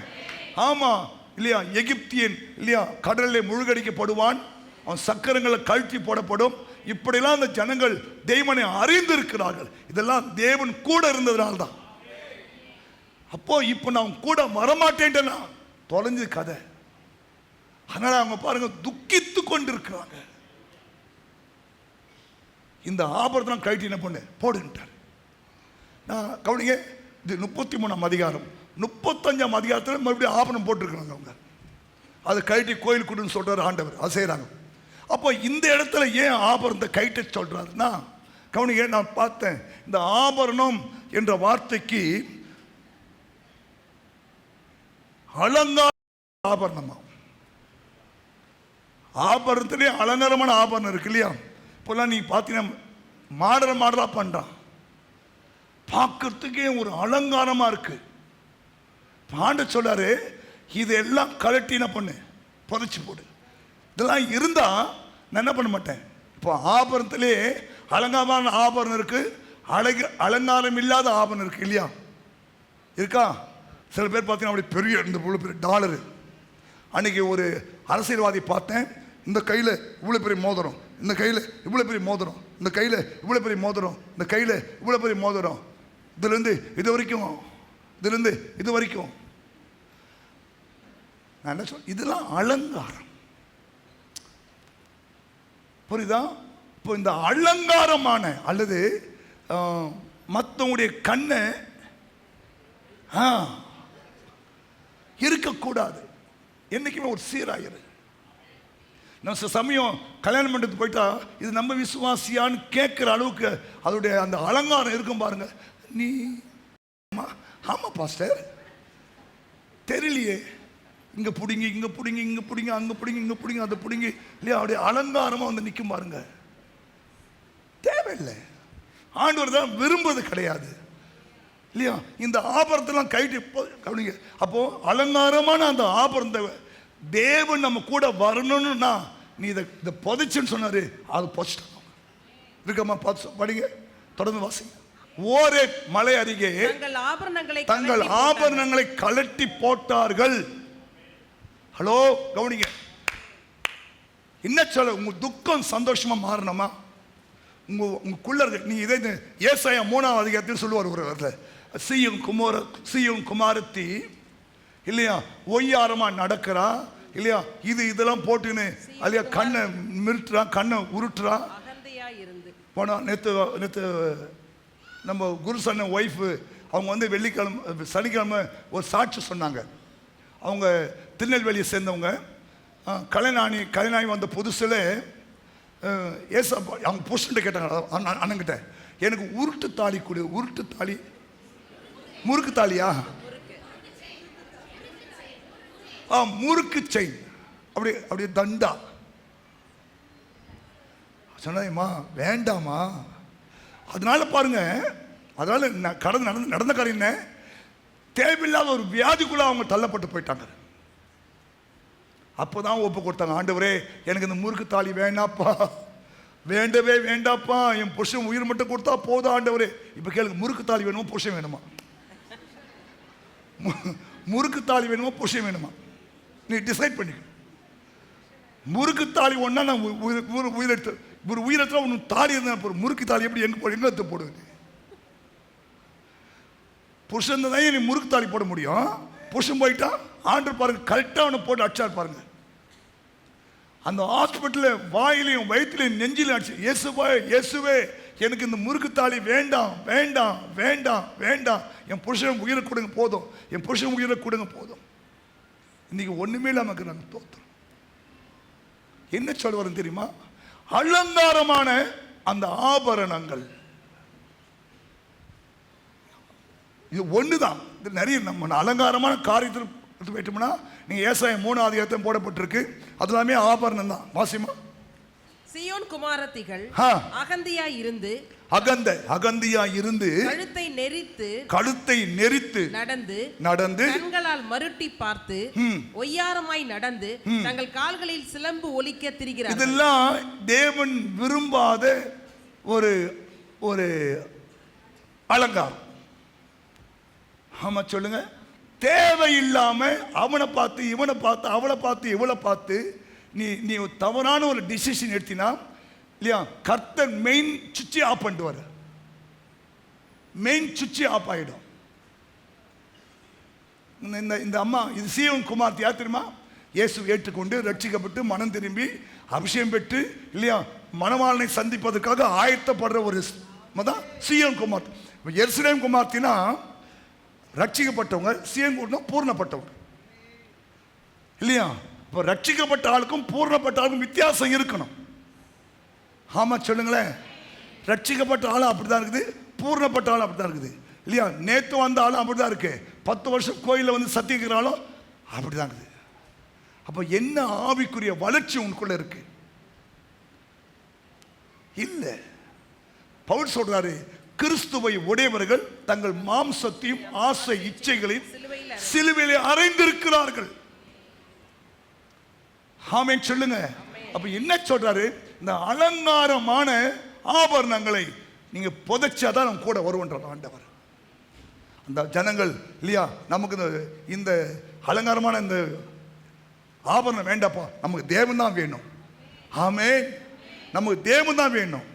ஆமா இல்லையா? எகிப்தியன் இல்லையா கடலில் முழுகடிக்கப்படுவான், அவன் சக்கரங்களை கழட்டி போடப்படும். இப்படிலாம் அந்த ஜனங்கள் தேவனை அறிந்திருக்கிறார்கள். இதெல்லாம் தேவன் கூட இருந்ததுனால்தான். அப்போ இப்போ நான் கூட வரமாட்டேன்ட்டேன்னா தொலைஞ்சு கதை. அதனால அவங்க பாருங்க துக்கித்து கொண்டிருக்கிறாங்க. இந்த ஆபரணம் கழட்டி என்ன பண்ணு போடுன்ட்டார். நான் கவனிங்க, இது 33ஆம் அதிகாரம். 35ஆம் அதிகாரத்தில் மறுபடியும் ஆபரணம் போட்டிருக்கிறாங்க அவங்க. அதை கழட்டி கோயில் கொடுன்னு சொல்றாரு ஆண்டவர், அது செய்கிறாங்க. அப்போ இந்த இடத்துல ஏன் ஆபரணத்தை கைட்ட சொல்றாருன்னா, கவனிங்க, நான் பார்த்தேன் இந்த ஆபரணம் என்ற வார்த்தைக்கு அலங்கார ஆபரணமா, ஆபரணத்திலே அலங்காரமான ஆபரணம் இருக்கு இல்லையா? இப்போல்லாம் நீ பார்த்தீங்கன்னா மாடலா பண்றான், பார்க்கறதுக்கே ஒரு அலங்காரமா இருக்கு. பாண்ட சொல்றாரு, இதெல்லாம் கலட்டின பண்ணு, புதைச்சு போடு. இதெல்லாம் இருந்தா நான் என்ன பண்ண மாட்டேன். இப்போ ஆபரணத்திலே அலங்காரமான ஆபரணம் இருக்கு, அலங்காரம் இல்லாத ஆபரணம் இருக்கு இல்லையா? இருக்கா? சில பேர் பார்த்தீங்கன்னா அப்படி பெரிய இவ்வளோ பெரிய டாலரு. அன்னைக்கு ஒரு அரசியல்வாதி பார்த்தேன், இந்த கையில் இவ்வளோ பெரிய மோதிரம், இந்த கையில் இவ்வளோ பெரிய மோதிரம், இந்த கையில் இவ்வளோ பெரிய மோதிரம், இந்த கையில் இவ்வளோ பெரிய மோதிரம், இதுலேருந்து இது வரைக்கும், இதுலேருந்து இது வரைக்கும். நான் என்ன சொல், இதெல்லாம் அலங்காரம், புரியுதா? இப்போ இந்த அலங்காரமான அல்லது மற்றவங்களுடைய கண்ணை இருக்கக்கூடாது. என்னைக்குமே ஒரு சீராயிரு. நான் சில சமயம் கல்யாணம் பண்ணுறதுக்கு போயிட்டா இது நம்ம விசுவாசியான்னு கேட்குற அளவுக்கு அதோடைய அந்த அலங்காரம் இருக்கும் பாருங்க. நீ ஆமாம் பாஸ்டர் தெரியலையே, இங்கே பிடிங்கி இங்கே பிடிங்கி இங்கே பிடிங்க அங்கே பிடிங்கி இங்கே பிடிங்க அதை பிடிங்கி இல்லையா? அப்படியே அலங்காரமாக வந்து நிற்கும் பாருங்க. தேவையில்லை, ஆண்டவர் தான் விரும்புவது கிடையாது இல்லையா? இந்த ஆபரணத்தெல்லாம் கைட்டு கவனிங்க. அப்போ அலங்காரமான அந்த ஆபரணத்தை தேவன் நம்ம கூட வரணும்னா நீ இதை புதைச்சுன்னு சொன்னாரு, அது புதைச்சிட்டாங்க. இருக்கமா படிங்க, தொடர்ந்து வாசிங்க. ஓரே மலை அருகே தங்கள் ஆபரணங்களை கலட்டி போட்டார்கள். ஹலோ கவனிங்க, என்ன சொல்ல, உங்க துக்கம் சந்தோஷமா மாறணுமா? உங்களுக்குள்ள இருக்கு. நீங்க இதை ஏசாயா 3ஆம் அதிகாரத்தில் சொல்லுவார் ஒரு வரல, சீயோன் குமாரத்தி இல்லையா ஒய்யாரமா நடக்கிறா இல்லையா? இதெல்லாம் போட்டுன்னு இல்லையா கண்ணை மிருட்டுறான், கண்ணை உருட்டுறான். போனா நேற்று நம்ம குருசன்ன ஒய்ஃபு அவங்க வந்து வெள்ளிக்கிழமை சனிக்கிழமை ஒரு சாட்சி சொன்னாங்க. அவங்க திருநெல்வேலியை சேர்ந்தவங்க. கலைநாயகி வந்த புதுசில் ஏசப்பா அவங்க புருஷன்கிட்ட கேட்டாங்க, அண்ணங்கிட்ட எனக்கு உருட்டு தாலி கொடு. உருட்டு தாலி, முறுக்கு தாலியா? முறுக்கு செயின், அப்படி அப்படியே தண்டா. சொன்னேம்மா வேண்டாமா. அதனால பாருங்க, அதனால நடந்த காரியம் என்ன, தேவையில்லாத ஒரு வியாதிக்குள்ள அவங்க தள்ளப்பட்டு போயிட்டாங்க. அப்போதான் ஒப்பு கொடுத்தாங்க. ஆண்டவரே எனக்கு இந்த முறுக்கு தாலி வேண்டாப்பா, வேண்டவே வேண்டாப்பா, என் புருஷன் உயிர் மட்டும் கொடுத்தா போதும் ஆண்டவரே. இப்போ கேளுங்க, முறுக்கு தாலி வேணுமா புருஷன் வேணுமா? முறுக்கு தாலி வேணுமா புருஷன் வேணுமா? நீ டிசைட் பண்ணிக்க. முறுக்கு தாலி ஒன்னா நான் உயிரெடுத்து ஒரு உயிரெடுத்தா ஒன்று தாலி இருந்தால் போகிற முறுக்கு தாலி எப்படி எங்கே எடுத்து போடுவது? புருஷன் தான் நீ முறுக்கு தாலி போட முடியும். புருஷன் போயிட்டா ஆண்டு பாருங்க, கரெக்டாக அவனை போட்டு அடிச்சார் பாருங்க. அந்த ஹாஸ்பிட்டலில் வாயிலையும் வயிற்றுலையும் நெஞ்சிலையும் அடிச்சு, இயேசுவே இயேசுவே எனக்கு இந்த முறுக்கு தாலி வேண்டாம் வேண்டாம் வேண்டாம் வேண்டாம், என் புருஷன் உயிரை கொடுங்க போதும், என் புருஷன் உயிரை கொடுங்க போதும். இன்னைக்கு ஒண்ணுமே நமக்கு நாங்கள் தோத்துறோம். என்ன சொல்ல வரும் தெரியுமா? அலங்காரமான அந்த ஆபரணங்கள் இது ஒண்ணுதான். இது நிறைய நம்ம அலங்காரமான காரியத்தில் போயிட்டோம்னா, நீங்க ஏசாயா 3 அதிகாரத்தில் போடப்பட்டிருக்கு, அது எல்லாமே ஆபரணம் தான். வாசிமா. சீயோன் குமாரத்திகள் அகந்தியாய் இருந்து கழுத்தை நெரித்து நடந்து கண்களால் மருட்டி பார்த்து ஒய்யாரமாய் நடந்து தங்கள் கால்களில் சிலம்பு ஒலிக்க திரிகிறார்கள். இதெல்லாம் தேவன் விரும்பாத ஒரு ஒரு அலங்காரம். ஆமா சொல்லுங்க. தேவையில்லாம அவனை பார்த்து இவனை பார்த்து அவளை பார்த்து இவளை பார்த்து நீ தவறான ஒரு டிசிஷன் எடுத்தினா இல்லையா, கர்த்தர் மெயின் சுவிட்சை ஆஃப் பண்ணிடுவார். மெயின் சுவிட்சை ஆஃப் ஆகிடும். இந்த அம்மா இது சீயோன் குமார்த்தி யார் தெரியுமா? இயேசு ஏற்றுக்கொண்டு ரட்சிக்கப்பட்டு மனம் திரும்பி அபிஷேகம் பெற்று இல்லையா மணவாளனை சந்திப்பதற்காக ஆயத்தப்படுற ஒரு தான் சீயோன் குமார்த்தி. எருசலேம் குமார்த்தினா ரட்சிக்கப்பட்டவங்க, சீயோன் பூர்ணப்பட்டவங்க இல்லையா. இப்போ ரட்சிக்கப்பட்ட ஆளுக்கும் பூர்ணப்பட்ட ஆளுக்கும் வித்தியாசம் இருக்கணும். ஆமா சொல்லுங்களேன். ரட்சிக்கப்பட்ட ஆளும் அப்படிதான் இருக்குது, பூர்ணப்பட்ட ஆளும் அப்படிதான் இருக்குது இல்லையா. நேற்று வந்த ஆளும் அப்படிதான் இருக்கு, 10 வருஷம் கோயிலில் வந்து சத்தியிருக்கிறாலும் அப்படிதான் இருக்குது. அப்போ என்ன ஆவிக்குரிய வளர்ச்சி உனக்குள்ள இருக்கு இல்லை? பவுல் சொல்றாரு, கிறிஸ்துவை உடையவர்கள் தங்கள் மாம்சத்தையும் ஆசை இச்சைகளையும் சிலுவையிலே அறைந்திருக்கிறார்கள். ஆமென் சொல்லுங்க. அப்ப என்ன சொல்றாரு? இந்த அலங்காரமான ஆபரணங்களை நீங்க புதைச்சாதான் நம்ம கூட வருவன்றார் ஆண்டவர். அந்த ஜனங்கள் இல்லையா, நமக்கு இந்த அலங்காரமான இந்த ஆபரணம் வேண்டாப்பா, நமக்கு தேவன் தான் வேணும். ஆமென். நமக்கு தேவன் தான் வேணும்,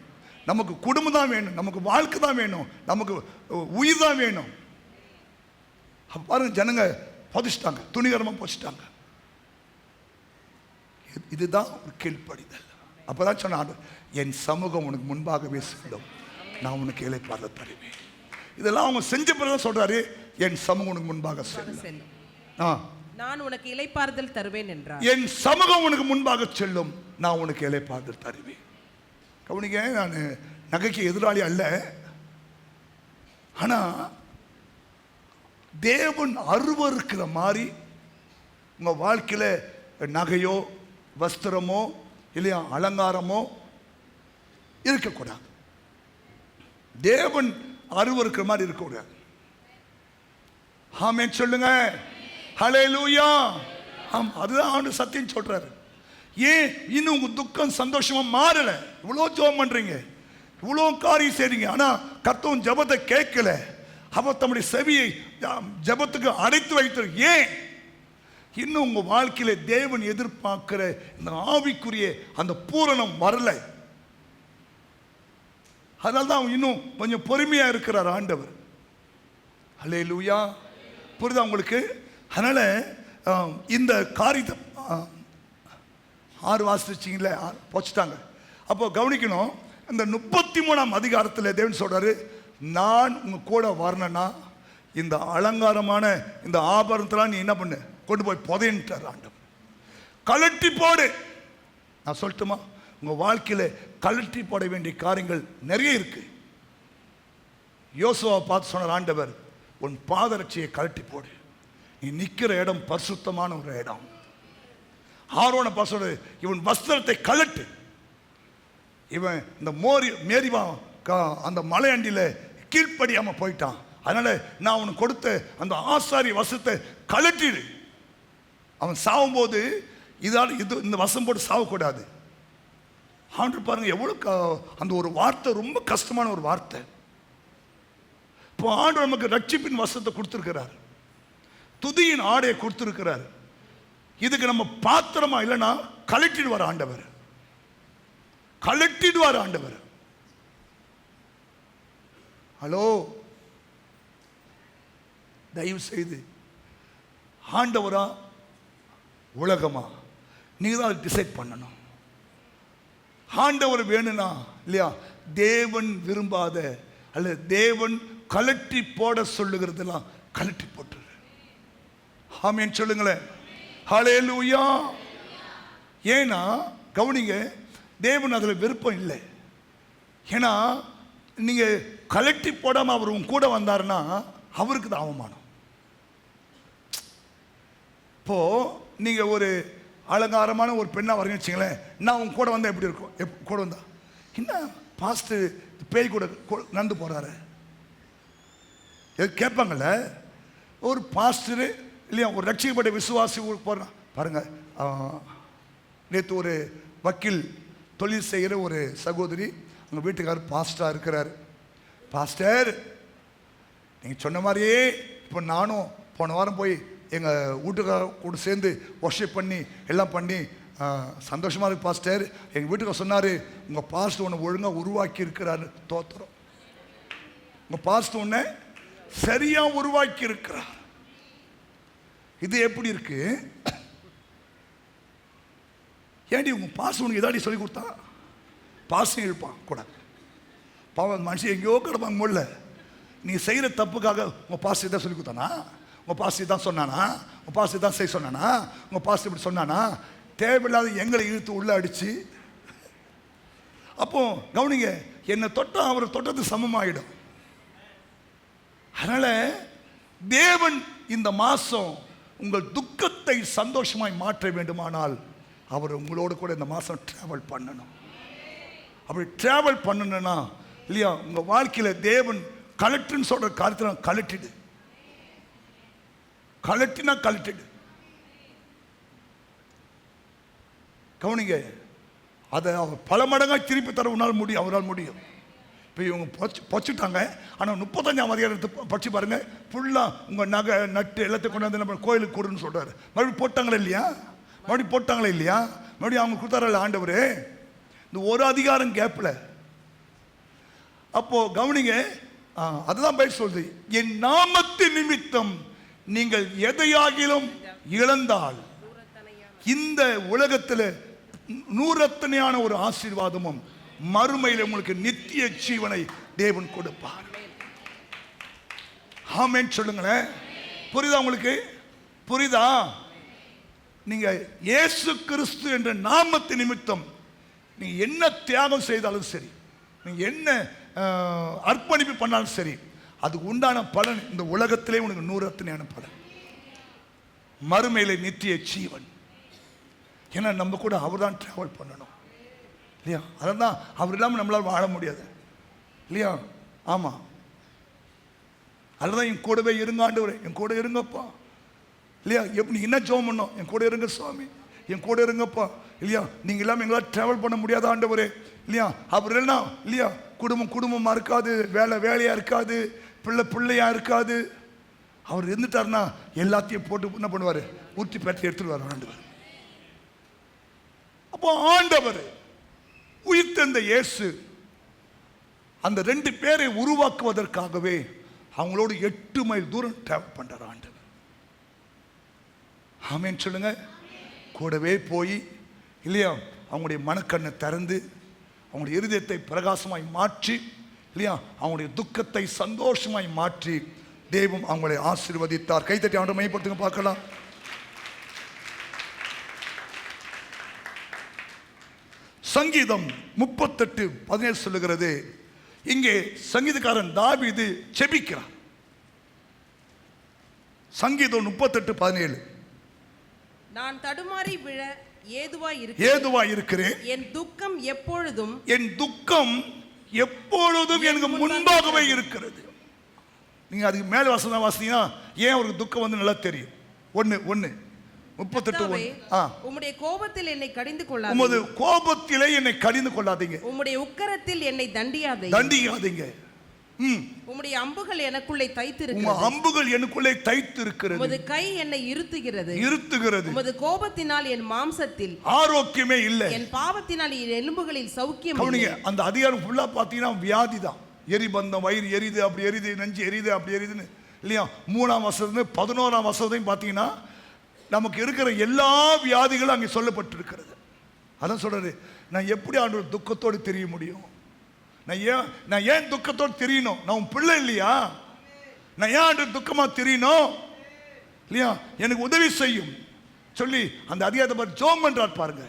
நமக்கு குடும்பம் தான் வேணும், நமக்கு வாழ்க்கை தான் வேணும், நமக்கு உயிர் தான் வேணும். பாருங்க, ஜனங்க புதைச்சிட்டாங்க, துணிகரமாக புதைச்சிட்டாங்க. இதுதான் ஒரு கீழ்ப்படிதல். அப்பதான் சொன்னான், என் சமூகம் உனக்கு முன்பாகவே செல்லும், நான் உனக்கு இளைப்பாறுதல் தருவேன். இதெல்லாம் அவங்க செஞ்ச பிறகு சொல்றாரு, என் சமூகம் உனக்கு முன்பாக செல்லும், நான் உனக்கு இளைப்பாறுதல் தருவேன் என்றார். என் சமூகம் உனக்கு முன்பாக செல்லும், நான் உனக்கு இளைப்பாறுதல் தருவேன். கவனிங்க, நான் நகைக்கு எதிராளி அல்ல. ஆனா தேவன் அருவருக்கிற மாதிரி உங்க வாழ்க்கையில நகையோ வஸ்திரமோ இல்லையா அலங்காரமோ இருக்கக்கூடாது. தேவன் அருவருக்கிற மாதிரி இருக்கக்கூடாது. ஆமென் சொல்லுங்க. ஹல்லேலூயா. அதுதான் ஆண்டு சத்தியம் சொல்றாரு. ஏன் இன்னும் உங்க துக்கம் சந்தோஷமா மாறல? இவ்வளோ ஜெபம் பண்றீங்க, இவ்வளோ காரியம் செய்றீங்க, ஆனா கர்த்தர் ஜெபத்தை கேட்கல. அவர் தம்முடைய செவியை ஜெபத்துக்கு அடைத்து வைத்தார். ஏன் இன்னும் உங்க வாழ்க்கையில தேவன் எதிர்பார்க்கிற இந்த ஆவிக்குரிய அந்த பூரணம் வரல? அதனால தான் இன்னும் கொஞ்சம் பொறுமையா இருக்கிறார் ஆண்டவர். ஹல்லேலூயா. புரியுதா உங்களுக்கு? அதனால இந்த காரியத்தை 6 வாசிச்சிங்களே போச்சுட்டாங்க. அப்போ கவனிக்கணும், இந்த 33ஆம் அதிகாரத்தில் தேவன் சொல்றாரு, நான் உங்க கூட வரணும்னா இந்த அலங்காரமான இந்த ஆபரணத்தெல்லாம் நீ என்ன பண்ணு, கொண்டு போய் புதைன்ட்டார் ஆண்டவர். கழட்டி போடு. நான் சொல்லட்டுமா, உங்க வாழ்க்கையில கழட்டி போட வேண்டிய காரியங்கள் நிறைய இருக்கு. யோசுவாவை பார்த்து சொன்னார் ஆண்டவர், உன் பாதரட்சியை கழட்டி போடு, நீ நிற்கிற இடம் பரிசுத்தமான ஒரு இடம். ஆரோனை பார்த்து, இவன் வஸ்திரத்தை கழட்டு, இவன் இந்த மேரிவா அந்த மலையண்டியில கீழ்ப்படியாம போயிட்டான், அதனால நான் அவனுக்கு கொடுத்த அந்த ஆசாரி வஸ்திரத்தை கழட்டிடு. அவன் சாகும்போது இது இந்த வசம் போட்டு சாவக்கூடாது. ஆண்டவர் பாருங்க எவ்வளோ அந்த ஒரு வார்த்தை ரொம்ப கஷ்டமான ஒரு வார்த்தை. இப்போ ஆண்டவர் நமக்கு ரட்சிப்பின் வசத்தை கொடுத்துருக்கிறார், துதியின் ஆடையை கொடுத்துருக்கிறார். இதுக்கு நம்ம பாத்திரமா இல்லைன்னா கலட்டிடுவார் ஆண்டவர், கலட்டிடுவார் ஆண்டவர். ஹலோ, தயவு செய்து ஆண்டவரா உலகமா நீங்க தான் டிசைட் பண்ணணும். ஆண்டவர் வேணும்னா இல்லையா, தேவன் விரும்பாத அல்லது தேவன் கலட்டி போட சொல்லுகிறதெல்லாம் கலட்டி போட்டு ஆமென் சொல்லுங்களேன். ஹல்லேலூயா. ஏன்னா கவனிங்க, தேவன் அதில் விருப்பம் இல்லை. ஏன்னா நீங்க கலட்டி போடாம அவர் உங்க கூட வந்தாருன்னா அவருக்கு தான் அவமானம். இப்போ நீங்க ஒரு அலங்காரமான ஒரு பெண்ணா வரீங்கன்னு வச்சுங்களேன், நான் உங்க கூட வந்தா எப்படி இருக்கும்? கூட வந்தா என்ன பாஸ்ட் பேய் கூட நடந்து போறாரு கேட்பாங்கல்ல. ஒரு பாஸ்டரு இல்லையா, ஒரு ரட்சிக்கப்பட்ட விசுவாசி போறான் பாருங்க. நேற்று ஒரு வக்கீல் தொழில் செய்கிற ஒரு சகோதரி அவங்க வீட்டுக்காரர் பாஸ்டராக இருக்கிறார். பாஸ்டர், நீங்கள் சொன்ன மாதிரியே இப்போ நானும் போன வாரம் போய் எங்கள் வீட்டுக்கார கூட சேர்ந்து ஒர்ஷிப் பண்ணி எல்லாம் பண்ணி சந்தோஷமாக இருக்கு பாஸ்டர். எங்கள் வீட்டுக்கார சொன்னார், உங்கள் பாஸ்டர் ஒன்று ஒழுங்காக உருவாக்கி இருக்கிறாரு. தோத்துறோம், உங்கள் பாஸ்டர் ஒன்று சரியாக உருவாக்கி இருக்கிறார். இது எப்படி இருக்கு? ஏன்டி உங்க பாஸ் உனக்கு ஏதாடி சொல்லி கொடுத்தா? பாசம் இழுப்பான் கூட பாவம், மனுஷன் எங்கேயோ கிடப்பாங்க முள்ள. நீ செய்கிற தப்புக்காக உங்கள் பாஸ் தான் சொல்லி கொடுத்தானா? உங்கள் பாஸ் தான் சொன்னானா? உங்கள் பாஸ் தான் செய்ய சொன்னானா? உங்கள் பாஸ் இப்படி சொன்னானா? தேவையில்லாத எங்களை இழுத்து உள்ள அடிச்சு. அப்போ கவனிங்க, என்னை தொட்டா அவர் தொட்டது சமமாயிடும். அதனால தேவன் இந்த மாசம் உங்கள் துக்கத்தை சந்தோஷமாய் மாற்ற வேண்டுமானால் அவர் உங்களோடு கூட இந்த மாதம் டிராவல் பண்ணணும். அப்படி டிராவல் பண்ணணும்னா இல்லையா, உங்கள் வாழ்க்கையில் தேவன் கலெக்டர்னு சொல்கிற காலத்தில் கலட்டிடு, கலட்டினா கலட்டிடு. கவனிங்க, அதை அவர் பல மடங்காக திருப்பி தர உன்னால் முடியும், அவரால் முடியும். இப்போ இவங்க பொச்சுட்டாங்க, ஆனால் 35ஆம் அதிகாரத்தை படிச்சு பாருங்க. ஃபுல்லாக உங்கள் நகை நட்டு எல்லாத்தையும் கொண்டாந்து நம்ம கோயிலுக்கு கொடுன்னு சொல்கிறாரு. மறுபடியும் போட்டாங்களே இல்லையா? மறுபடியும் போட்டாங்களே இல்லையா? மறுபடியும் அவங்க கொடுத்தாரல்ல ஆண்டவர். இந்த ஒரு அதிகாரம் கேப்பில். அப்போ கவனிங்க, அதுதான் பயிர் சொல்றது, என் நாமத்தின் நிமித்தம் நீங்கள் எதையாகிலும் இழந்தால் இந்த உலகத்தில் நூறத்தனையான ஒரு ஆசீர்வாதமும் மறுமையில் உங்களுக்கு நித்திய ஜீவனை தேவன் கொடுப்பார். ஆமென் சொல்லுங்களேன். புரியுதா உங்களுக்கு? புரியுதா? நீங்க இயேசு கிறிஸ்து என்ற நாமத்தின் நிமித்தம் நீங்க என்ன தியாகம் செய்தாலும் சரி, நீங்க என்ன அர்ப்பணிப்பு பண்ணாலும் சரி, அதுக்கு உண்டான பலன் இந்த உலகத்திலே உனக்கு நூறத்தனையான பலன், மறுமையில நித்திய ஜீவன். ஏன்னா நம்ம கூட அவர் தான் டிராவல் பண்ணணும் இல்லையா? அதான் அவர் இல்லாமல் நம்மளால் வாழ முடியாது இல்லையா? ஆமாம், அதுதான் என் கூடவே இருங்க ஆண்டவரே, என் கூட இருங்கப்பா இல்லையா? எப்படி என்ன ஜெபம் பண்ணோம்? என் கூட இருங்க சுவாமி, என் கூட இருங்கப்பா இல்லையா? நீங்கள் இல்லாமல் எங்களால் ட்ராவல் பண்ண முடியாத ஆண்டவரே இல்லையா? அவர் என்ன இல்லையா, குடும்பமாக இருக்காது, வேலையாக இருக்காது, பிள்ளையாக இருக்காது. அவர் இருந்துட்டார்னா எல்லாத்தையும் போட்டு என்ன பண்ணுவார்? ஊற்றி பேட்டி எடுத்துடுவார் ஆண்டவர். அப்போ ஆண்டவர் உயிர்த்தெழுந்த இயேசு அந்த 2 பேரை உருவாக்குவதற்காகவே அவங்களோடு 8 மைல் தூரம் டிராவல் பண்றார் ஆண்டவர். ஆமென் சொல்லுங்க. கூடவே போய் இல்லையா, அவங்களுடைய மனக்கண்ணை திறந்து அவங்களுடைய இருதயத்தை பிரகாசமாய் மாற்றி இல்லையா, அவங்களுடைய துக்கத்தை சந்தோஷமாய் மாற்றி தேவன் அவங்களை ஆசீர்வதித்தார். கைத்தட்டி ஆண்டவரை மையப்படுத்துங்க பார்க்கலாம். சங்கீதம் 38:17 சொல்லுகிறது, இங்கே சங்கீதக்காரன் தாவீது செபிக்கிறார். சங்கீதம் 38:17, நான் தடுமாறி விழ ஏதுவாய் இருக்கிறேன், என் துக்கம் எப்பொழுதும் எனக்கு முன்பாகவே இருக்கிறது. நீங்க அதுக்கு மேல வாசனை வாசிங்கன்னா ஏன் ஒரு துக்கம் வந்து நல்லா தெரியும். ஒன்று 38 உம்முடைய கோபத்தில் என்னை கடிந்து கொள்ளாதீங்க. உமது கோபத்திலே என்னை கடிந்து கொள்ளாதீங்க. உம்முடைய உக்கிரத்தில் என்னை தண்டியாதீங்க. உம்முடைய அம்புகள் எனக்குள்ளே தைத்திருக்கிறது. உமது அம்புகள் எனக்குள்ளே தைத்திருக்கிறது. உமது கை என்னை இருத்துகிறது. உமது கோபத்தினால் என் மாம்சத்தில் ஆரோக்கியமே இல்லை. என் பாவத்தினால் என் எலும்புகளில் சௌக்கியம் இல்லை. அந்த அதிகாரம் ஃபுல்லா பாத்தீங்கன்னா வியாதி தான். எரிபந்தம், வயிறு எரியுது, அப்படி எரியுது, நெஞ்சு எரியுது, அப்படி எரியுதுன்னு இல்லையா. 3ஆம் வசனத்துல 11ஆம் வசனத்தையும் பார்த்தீங்கன்னா நமக்கு இருக்கிற எல்லா வியாதிகளும் அங்கே சொல்லப்பட்டிருக்கிறது. அதான் சொல்றாரு, நான் எப்படி ஆண்டவர் துக்கத்தோடு தெரிய முடியும்? நான் ஏன் துக்கத்தோடு தெரியணும்? நான் உன் பிள்ளை இல்லையா? நான் ஏன் ஆண்டவர் துக்கமா தெரியணும் இல்லையா? எனக்கு உதவி செய்யும் சொல்லி அந்த அதிகாரத்தை பார்த்து ஜெபம் பண்றார் பாருங்க.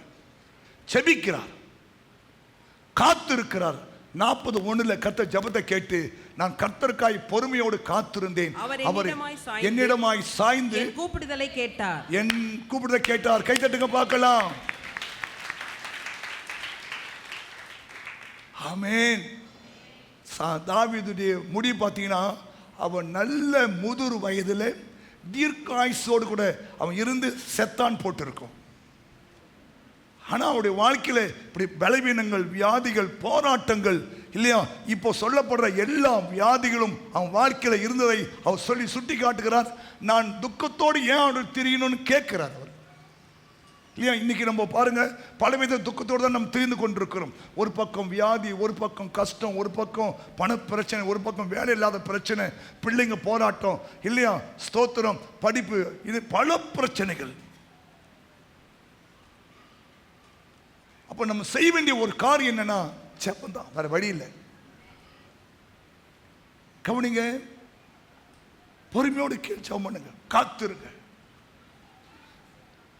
செபிக்கிறார், காத்திருக்கிறார். 40:1 கர்த்தர் ஜெபத்தை கேட்டு நான் கர்த்தருக்காய் பொறுமையோடு காத்திருந்தேன். அவர் என்னிடமாய் சாய்ந்து என் கூப்பிடுதலை கேட்டார். கை தட்டுங்க பார்க்கலாம். ஆமென். தாவீதுடைய முடி பார்த்தீங்கன்னா அவன் நல்ல முதிர் வயதில் தீர்க்காயுசோடு கூட அவன் இருந்து செத்தான் போட்டிருக்கும். ஆனால் அவருடைய வாழ்க்கையில் இப்படி பலவீனங்கள், வியாதிகள், போராட்டங்கள் இல்லையா, இப்போ சொல்லப்படுற எல்லா வியாதிகளும் அவன் வாழ்க்கையில் இருந்ததை அவர் சொல்லி சுட்டி காட்டுகிறார். நான் துக்கத்தோடு ஏன் அவர் தெரியணும்னு கேட்கிறார் அவர் இல்லையா. இன்னைக்கு நம்ம பாருங்க, பலவித துக்கத்தோடு தான் நம்ம தெரிந்து கொண்டிருக்கிறோம். ஒரு பக்கம் வியாதி, ஒரு பக்கம் கஷ்டம், ஒரு பக்கம் பண பிரச்சனை, ஒரு பக்கம் வேலை இல்லாத பிரச்சனை, பிள்ளைங்க போராட்டம் இல்லையா, ஸ்தோத்திரம், படிப்பு, இது பல பிரச்சனைகள். அப்போ நம்ம செய்ய வேண்டிய ஒரு காரியம் என்னன்னா ஜெபம் தான், வேற வழி இல்லை. கவனிங்க, பொறுமையோடு ஜெபம் பண்ணுங்க, காத்திருங்க.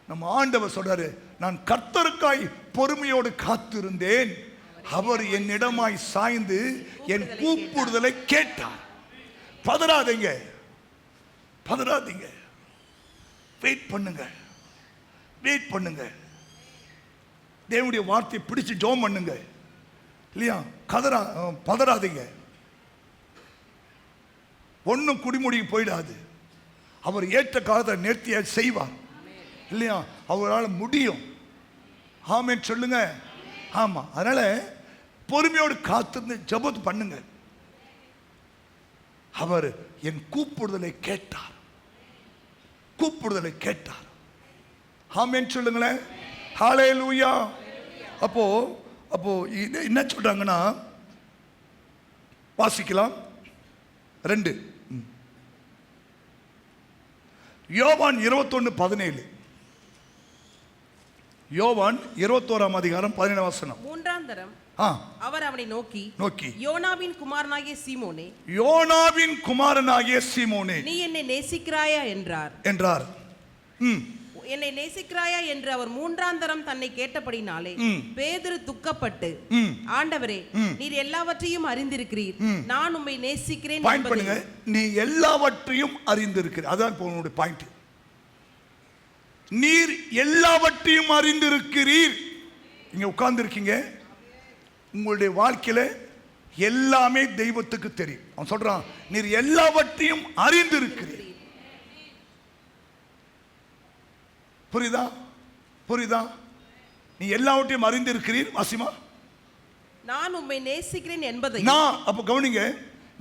நம்ம ஆண்டவர் சொல்றாரு, நான் கர்த்தருக்காய் பொறுமையோடு காத்திருந்தேன், அவர் என்னிடமாய் சாய்ந்து என் கூப்பிடுதலை கேட்டார். பதறாதீங்க, வெயிட் பண்ணுங்க. தேவனுடைய வார்த்தையை பிடிச்சு ஜெபம் பண்ணுங்க இல்லையா. பதறாதீங்க. ஒன்றும் குடிமுடிக்கு போயிடாது. அவர் ஏற்ற காலத்தை நேர்த்தியா செய்வார் இல்லையா. அவரால் முடியும். ஆமென் சொல்லுங்க. ஆமா, அதனால பொறுமையோடு காத்திருந்து ஜெபம் பண்ணுங்க. அவர் என் கூப்பிடுதலை கேட்டார். ஆமென் சொல்லுங்களேன். ஹல்லேலூயா. அப்போ என்ன சொல்றாங்கன்னா, வாசிக்கலாம் 2 யோவான் 21:17. யோவான் 21ஆம் அதிகாரம் 17ஆம் வசனம். 3ஆம் தரம் அவர் அவனை நோக்கி யோனாவின் குமாரனாகிய சீமோனே, நீ என்னை நேசிக்கிறாயா என்றார். என்னை நேசிக்கிறாயா என்று அவர் 3ஆம் தரம் தன்னை கேட்டபடினாலே பேதுரு துக்கப்பட்டு, ஆண்டவரே, நீர் எல்லாவற்றையும் அறிந்திருக்கிறீர், நான் உம்மை நேசிக்கிறேன். பாயிண்ட் பண்ணுங்க, நீ எல்லாவற்றையும் அறிந்திருக்கிறீர். அதான் உங்களுடைய பாயிண்ட். நீர் எல்லாவற்றையும் அறிந்திருக்கிறீர். இங்க உட்கார்ந்து இருக்கீங்க, உங்களுடைய வாழ்க்கையில எல்லாமே தெய்வத்துக்கு தெரியும். அவன் சொல்றான், நீர் எல்லாவற்றையும் அறிந்திருக்கிறீர். புரியுதா? நீ எல்லாவற்றையும் அறிந்திருக்கிறீர். வாசிமா, நான் உம்மை நேசிக்கிறேன் என்பதை. அப்ப கவனிங்க,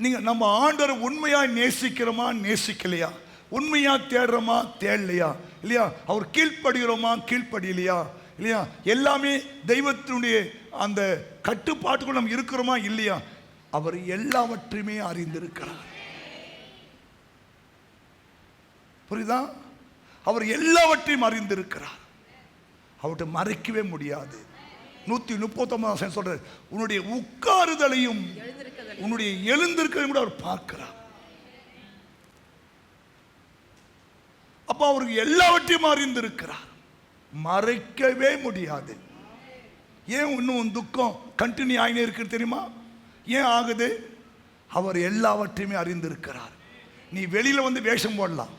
நீங்க நம்ம ஆண்டவரை உண்மையா நேசிக்கிறோமா, நேசிக்கலையா, உண்மையா தேடுறோமா, தேடலையா இல்லையா, அவர் கீழ்ப்படுகிறோமா, கீழ்ப்படியலையா இல்லையா, எல்லாமே தெய்வத்தினுடைய அந்த கட்டுப்பாட்டுக்குள் நம்ம இருக்கிறோமா இல்லையா, அவர் எல்லாவற்றையுமே அறிந்திருக்கிறார். புரியுதா? அவர் எல்லாவற்றையும் அறிந்திருக்கிறார். அவர்கிட்ட மறைக்கவே முடியாது. 139 சொல்றாரு, உன்னுடைய உட்காருதலையும் உன்னுடைய எழுந்திருக்கதையும் கூட அவர் பார்க்கிறார். அப்ப அவருக்கு எல்லாவற்றையும் அறிந்திருக்கிறார், மறைக்கவே முடியாது. ஏன் இன்னும் துக்கம் கண்டினியூ ஆகினே இருக்கு தெரியுமா? ஏன் ஆகுது? அவர் எல்லாவற்றையுமே அறிந்திருக்கிறார். நீ வெளியில வந்து வேஷம் போடலாம்,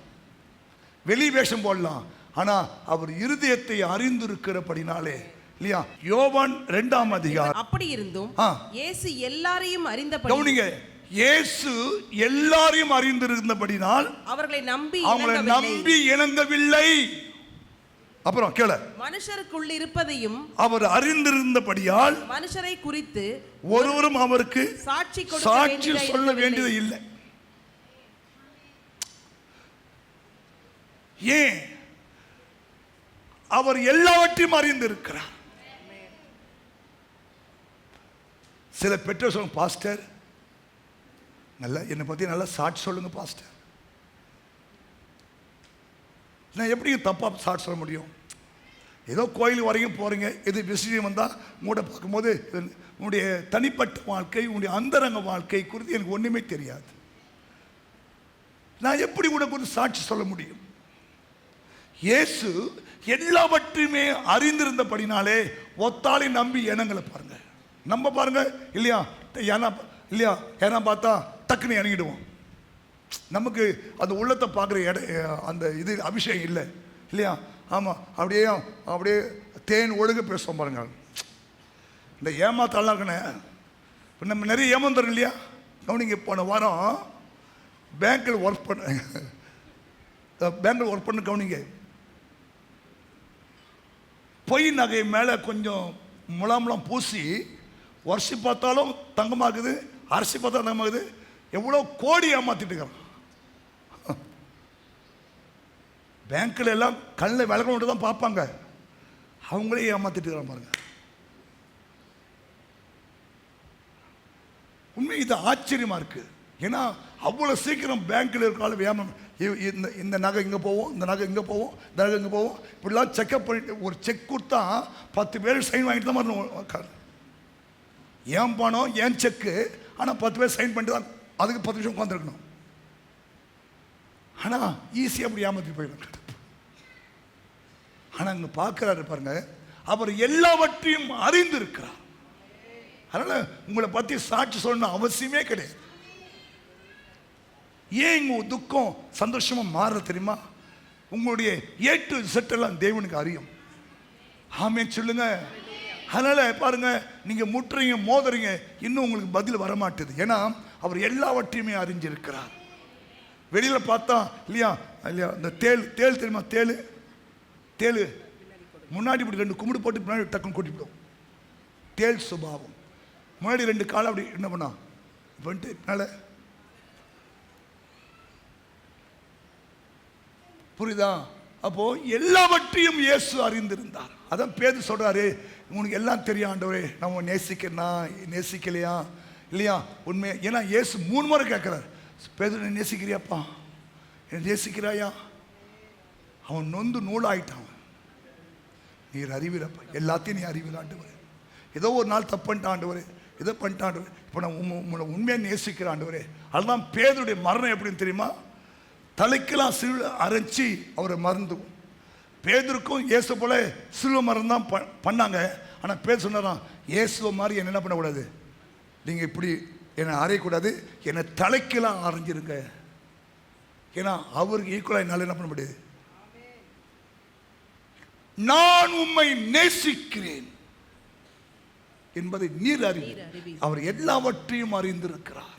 வெளி வேஷம் போடலாம், ஆனா அவர் இருதயத்தை அறிந்திருக்கிறபடினாலே இல்லையா. யோவான் 2ஆம் அதிகாரம். அப்படி இருந்தும் இயேசு எல்லாரையும் அறிந்தபடி, கவனிங்க, இயேசு எல்லாரையும் அறிந்திருந்தபடினால் அவர்களை நம்பி இணங்கவில்லை. அப்புறம் கேள, மனுஷருக்குள் இருப்பதையும் அவர் அறிந்திருந்தபடியால் மனுஷரை குறித்து ஒருவரும் அவருக்கு சாட்சி சொல்ல வேண்டியது இல்லை. ஏன்? அவர் எல்லாவற்றையும் அறிந்திருக்கிறார். சில பெற்றோர் சொல்லுங்க, பாஸ்டர் நல்லா என்னை பத்தி நல்லா சாட்சி சொல்லுங்க பாஸ்டர். நான் எப்படி தப்பா சாட்சி சொல்ல முடியும்? ஏதோ கோயில் வரைக்கும் போறீங்க, எது விஷயம் வந்தால் உங்களோட பார்க்கும்போது உங்களுடைய தனிப்பட்ட வாழ்க்கை, உங்களுடைய அந்தரங்க வாழ்க்கை குறித்து எனக்கு ஒன்றுமே தெரியாது. நான் எப்படி கூட குறித்து சாட்சி சொல்ல முடியும்? இயேசு எல்லாவற்றையுமே அறிந்திருந்தபடினாலே ஒத்தாளை நம்பி இனங்களை பாருங்க, நம்ம பாருங்க இல்லையா, இல்லையா, ஏன்னா பார்த்தா டக்குன்னு இறங்கிடுவோம். நமக்கு அந்த உள்ளத்தை பார்க்குற அந்த இது அபிஷேகம் இல்லை இல்லையா? ஆமாம், அப்படியே அப்படியே தேன் ஒழுங்க பேசுவோம் பாருங்க. இந்த ஏமாத்தாலாம் இருக்குண்ணே, இப்போ நம்ம நிறைய ஏமாந்துறோம் இல்லையா? கவனிங்க, போன வாரம் பேங்க்கில் ஒர்க் பண்ண கவனிங்க, பொய் நகை மேலே கொஞ்சம் முலாம் பூசி வருஷம் பார்த்தாலும் தங்கமாகுது, அரிசி பார்த்தாலும் தங்கமாகுது. எவ்வளோ கோடி ஏமாத்திட்டு இருக்கிறான். பேங்க்கில் எல்லாம் கண்ணில் விளக்கணும் தான் பார்ப்பாங்க, அவங்களே ஏமாத்திட்டு இருக்கிறான் பாருங்க. உண்மை இது ஆச்சரியமா இருக்கு. ஏன்னா அவ்வளோ சீக்கிரம் பேங்க்கில் இருக்காலும் ஏமாம், இந்த நகை இங்கே போவோம், இந்த நகை இங்கே போவோம், இந்த நகை இங்கே போவோம், இப்படிலாம் செக்அப் பண்ணிட்டு ஒரு செக் கொடுத்தா 10 பேர் சைன் வாங்கிட்டு தான் மாதிரி. ஏன் பணம் ஏன் செக்கு, ஆனால் 10 பேர் சைன் பண்ணிட்டு தான் அதுக்கு 10 நிமிஷம் உட்காந்துருக்கணும். ஆனால் ஈஸியாக அப்படி ஏமாற்றி போயிடும். ஆனால் அங்கே பார்க்குறாரு பாருங்க, அவர் எல்லாவற்றையும் அறிந்திருக்கிறார். அதனால் உங்களை பற்றி சாட்சி சொல்லணும் அவசியமே கிடையாது. ஏன் உங்கள் துக்கம் சந்தோஷமாக மாற தெரியுமா? உங்களுடைய ஏட்டு செட்டெல்லாம் தேவனுக்கு அறியும். ஆமென் சொல்லுங்க. அதனால பாருங்க, நீங்க முட்டுறீங்க மோதுறீங்க, இன்னும் உங்களுக்கு பதில் வரமாட்டுது. ஏன்னா அவர் எல்லாவற்றையுமே அறிஞ்சிருக்கிறார். வெளியில பார்த்தா இல்லையா இல்லையா, இந்த தேள் தெரியுமா? தேள் முன்னாடி இப்படி 2 கும்பிடு போட்டு முன்னாடி டக்குன்னு கூட்டிவிடும். தேள் சுபாவம். முன்னாடி 2 காலை அப்படி என்ன பண்ணா பண்ணிட்டு பின்னால, புரியுதா? அப்போ எல்லாவற்றையும் இயேசு அறிந்திருந்தார். அதான் பேதுரு சொல்றாரு, உனக்கு எல்லாம் தெரியும் ஆண்டவரே, நம்ம நேசிக்கலையா இல்லையா? உண்மை. ஏன்னா இயேசு 3 முறை கேட்கிறார், பேதுரு நேசிக்கிறியாப்பா, நேசிக்கிறாயா? அவன் நொந்து நூலாயிட்டான். நீர் அறிவிறப்பா, எல்லாத்தையும் நீ அறிவில ஆண்டவரே. ஏதோ ஒரு நாள் தப்பு பண்ணிட்டான் ஆண்டவரே, ஏதோ பண்ணிட்டான் ஆண்டவரே, இப்போ நான் உங்களை உண்மையாக நேசிக்கிறேன் ஆண்டவரே. அதுதான் பேதுருடைய மரணம் எப்படின்னு தெரியுமா? தலைக்கெல்லாம் சிலுவை அரைச்சி அவரை மறந்து. பேதுருக்கும் இயேசு போல சிலுவை மரம் தான் பண்ணாங்க. ஆனால் பேர் சொன்னாராம், இயேசுவை மாதிரி என்ன பண்ணக்கூடாது, நீங்கள் இப்படி என்னை அறையக்கூடாது, என்னை தலைக்கெல்லாம் அரைஞ்சிருங்க. ஏன்னா அவருக்கு ஈக்குவலாக என்னால் என்ன பண்ண முடியாது. நான் உம்மை நேசிக்கிறேன் என்பதை நீர் அறிவி. அவர் எல்லாவற்றையும் அறிந்திருக்கிறார்.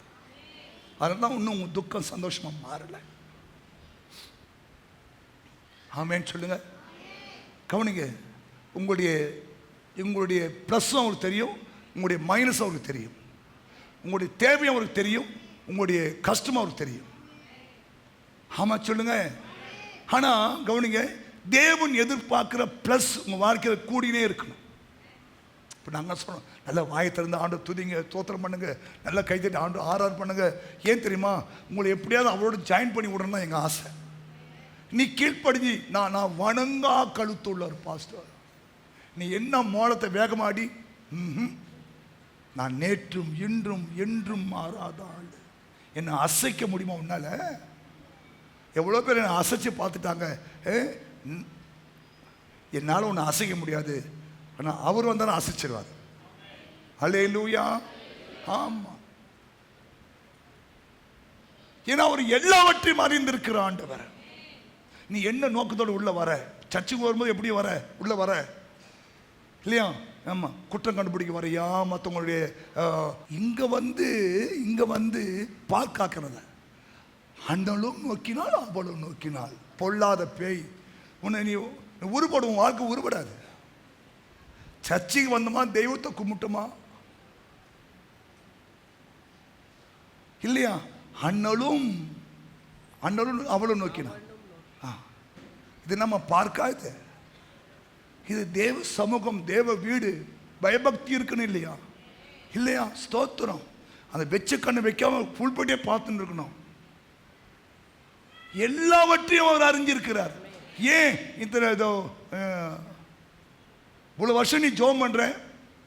அதனால இன்னும் உங்க துக்கம் சந்தோஷமா மாறல. ஆமென் சொல்லுங்க. கவனிங்க, உங்களுடைய ப்ளஸ்ஸும் அவருக்கு தெரியும், உங்களுடைய மைனஸும் அவருக்கு தெரியும், உங்களுடைய தேவையும் அவருக்கு தெரியும், உங்களுடைய கஷ்டமும் அவருக்கு தெரியும். ஆமாம் சொல்லுங்க. ஆனால் கவனிங்க, தேவன் எதிர்பார்க்குற ப்ளஸ் உங்கள் வாழ்க்கையில் கூடினே இருக்கணும். இப்போ நாங்கள் சொல்கிறோம், நல்லா வாயை திறந்து ஆண்டு துதிங்க, தோத்திரம் பண்ணுங்க, நல்லா கைத்தட்டி ஆண்டு ஆராதனை பண்ணுங்க. ஏன் தெரியுமா? உங்களை எப்படியாவது அவரோட ஜாயின் பண்ணி விடணும் எங்கள் ஆசை. நீ கீழ்ப்படிஞ்சு நான் வணங்கா கழுத்துள்ளார் பாஸ்டர், நீ என்ன மோளத்தை வேகமாடி, நான் நேற்றும் இன்றும் என்றும் மாறாத ஆள், என்னை அசைக்க முடியுமா உன்னால? எவ்வளோ பேர் என்னை அசைச்சு பார்த்துட்டாங்க. என்னால் ஒன்று அசைக்க முடியாது, ஆனால் அவர் வந்தாலும் அசைச்சிருவார். அல்லேலூயா. ஆமாம், ஏன்னா அவர் எல்லாவற்றையும் அறிந்திருக்கிற ஆண்டவர். நீ என்ன நோக்கத்தோடு உள்ள வர, சர்ச்சுக்கு வரும்போது எப்படி வர, உள்ள வர இல்லையா? ஆமாம், குற்றம் கண்டுபிடிக்க வரையா, மற்றவங்களுடைய இங்கே வந்து பாக்காக்கிறத, அண்ணலும் நோக்கினால் அவளும் நோக்கினால் பொல்லாத பேய் உன்னை நீ உருப்படும், வாழ்க்கை உருப்படாது. சர்ச்சைக்கு வந்தோமா, தெய்வத்தை கும்பிட்டோமா இல்லையா, அண்ணலும் அவளும் நோக்கினான். இது நம்ம பார்க்காது, இது தேவ சமூகம், தேவ வீடு, பயபக்தி இருக்குன்னு இல்லையா, இல்லையா, ஸ்தோத்திரம். அந்த வெச்ச கண்ணு வைக்காம புல்பட்டியே பார்த்துட்டு இருக்கணும். எல்லாவற்றையும் அவர் அறிஞ்சிருக்கிறார். ஏன் இத்தனை இதோ இவ்வளோ வருஷம் நீ ஜோம் பண்ற,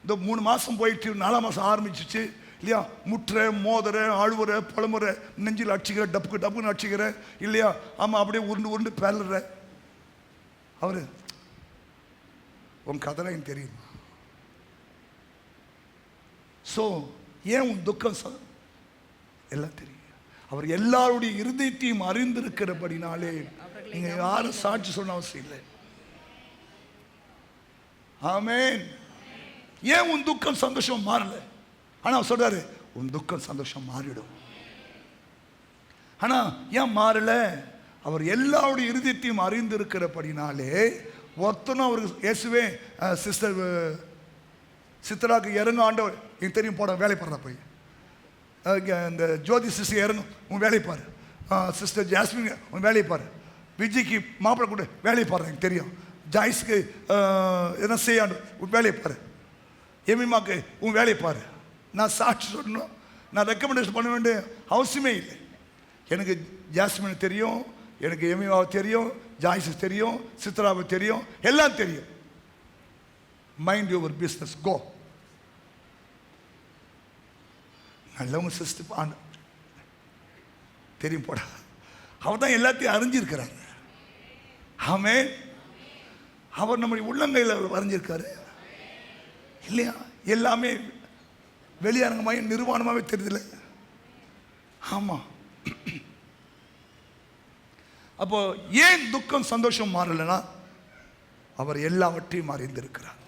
இந்த 3 மாதம் போயிட்டு 4ஆம் மாதம் ஆரம்பிச்சிச்சு இல்லையா, முட்டுற, மோதுற, அழுவுற, புலம்புற, நெஞ்சில் அடிச்சுக்கிற, டப்புன்னு அடிச்சுக்கிற இல்லையா, ஆமாம், அப்படியே உருண்டு பேர்ற. அவரு உன் கதைலாம் எனக்கு தெரியும். ஸோ ஏன் உன் துக்கம் எல்லாம் தெரியும். அவர் எல்லாருடைய இருதயத்தையும் அறிந்திருக்கிறபடினாலே நீங்க யாரும் சாட்சி சொன்ன அவசியம் இல்லை. ஆமென். ஏன் உன் துக்கம் சந்தோஷம் மாறல? ஆனா அவர் சொல்றாரு, உன் துக்கம் சந்தோஷம் மாறிடும். ஆனா ஏன் மாறல? அவர் எல்லாருடைய இருதயத்தையும் அறிந்திருக்கிறபடினாலே ஒருத்தனும் அவருக்கு இயேசுவே சிஸ்டர் சித்ராக்கு இறங்க ஆண்டவர் எனக்கு தெரியும், போட வேலை பாடுறா போய் இந்த ஜோதி சிஸ்டர் இறங்கும், உன் வேலையை பாரு. சிஸ்டர் ஜாஸ்மின் உன் வேலையை பாரு. விஜய்க்கு மாப்பிள்ளை கூட வேலையை பாரு, எனக்கு தெரியும். ஜாய்ஸ்க்கு என்ன செய்யாண்டு உன் வேலையை பாரு. எமிமாக்கு உன் வேலையை பாரு. நான் சாட்சி சொல்லணும், நான் ரெக்கமெண்டேஷன் பண்ண வேண்டிய அவசியமே இல்லை. எனக்கு ஜாஸ்மின் தெரியும், எனக்கு எமிமாவை தெரியும், ஜாய்ஸு தெரியும், சித்ராவை தெரியும், எல்லாம் தெரியும். மைண்ட் யுவர் பிஸ்னஸ், கோ. நல்லவங்க சிஸ்டர் ஆண்டு தெரியும் போடா. அவர் தான் எல்லாத்தையும் அறிஞ்சிருக்கிறார். ஆமென். அவர் நம்முடைய உள்ளங்கையில் அவர் வரைஞ்சிருக்காரு இல்லையா. எல்லாமே வெளியரங்கமாக நிர்வாணமாகவே தெரியுதுல்ல. ஆமாம். அப்போ ஏன் துக்கம் சந்தோஷம் மாறலைன்னா அவர் எல்லாவற்றையும் அறிந்திருக்கிறார்.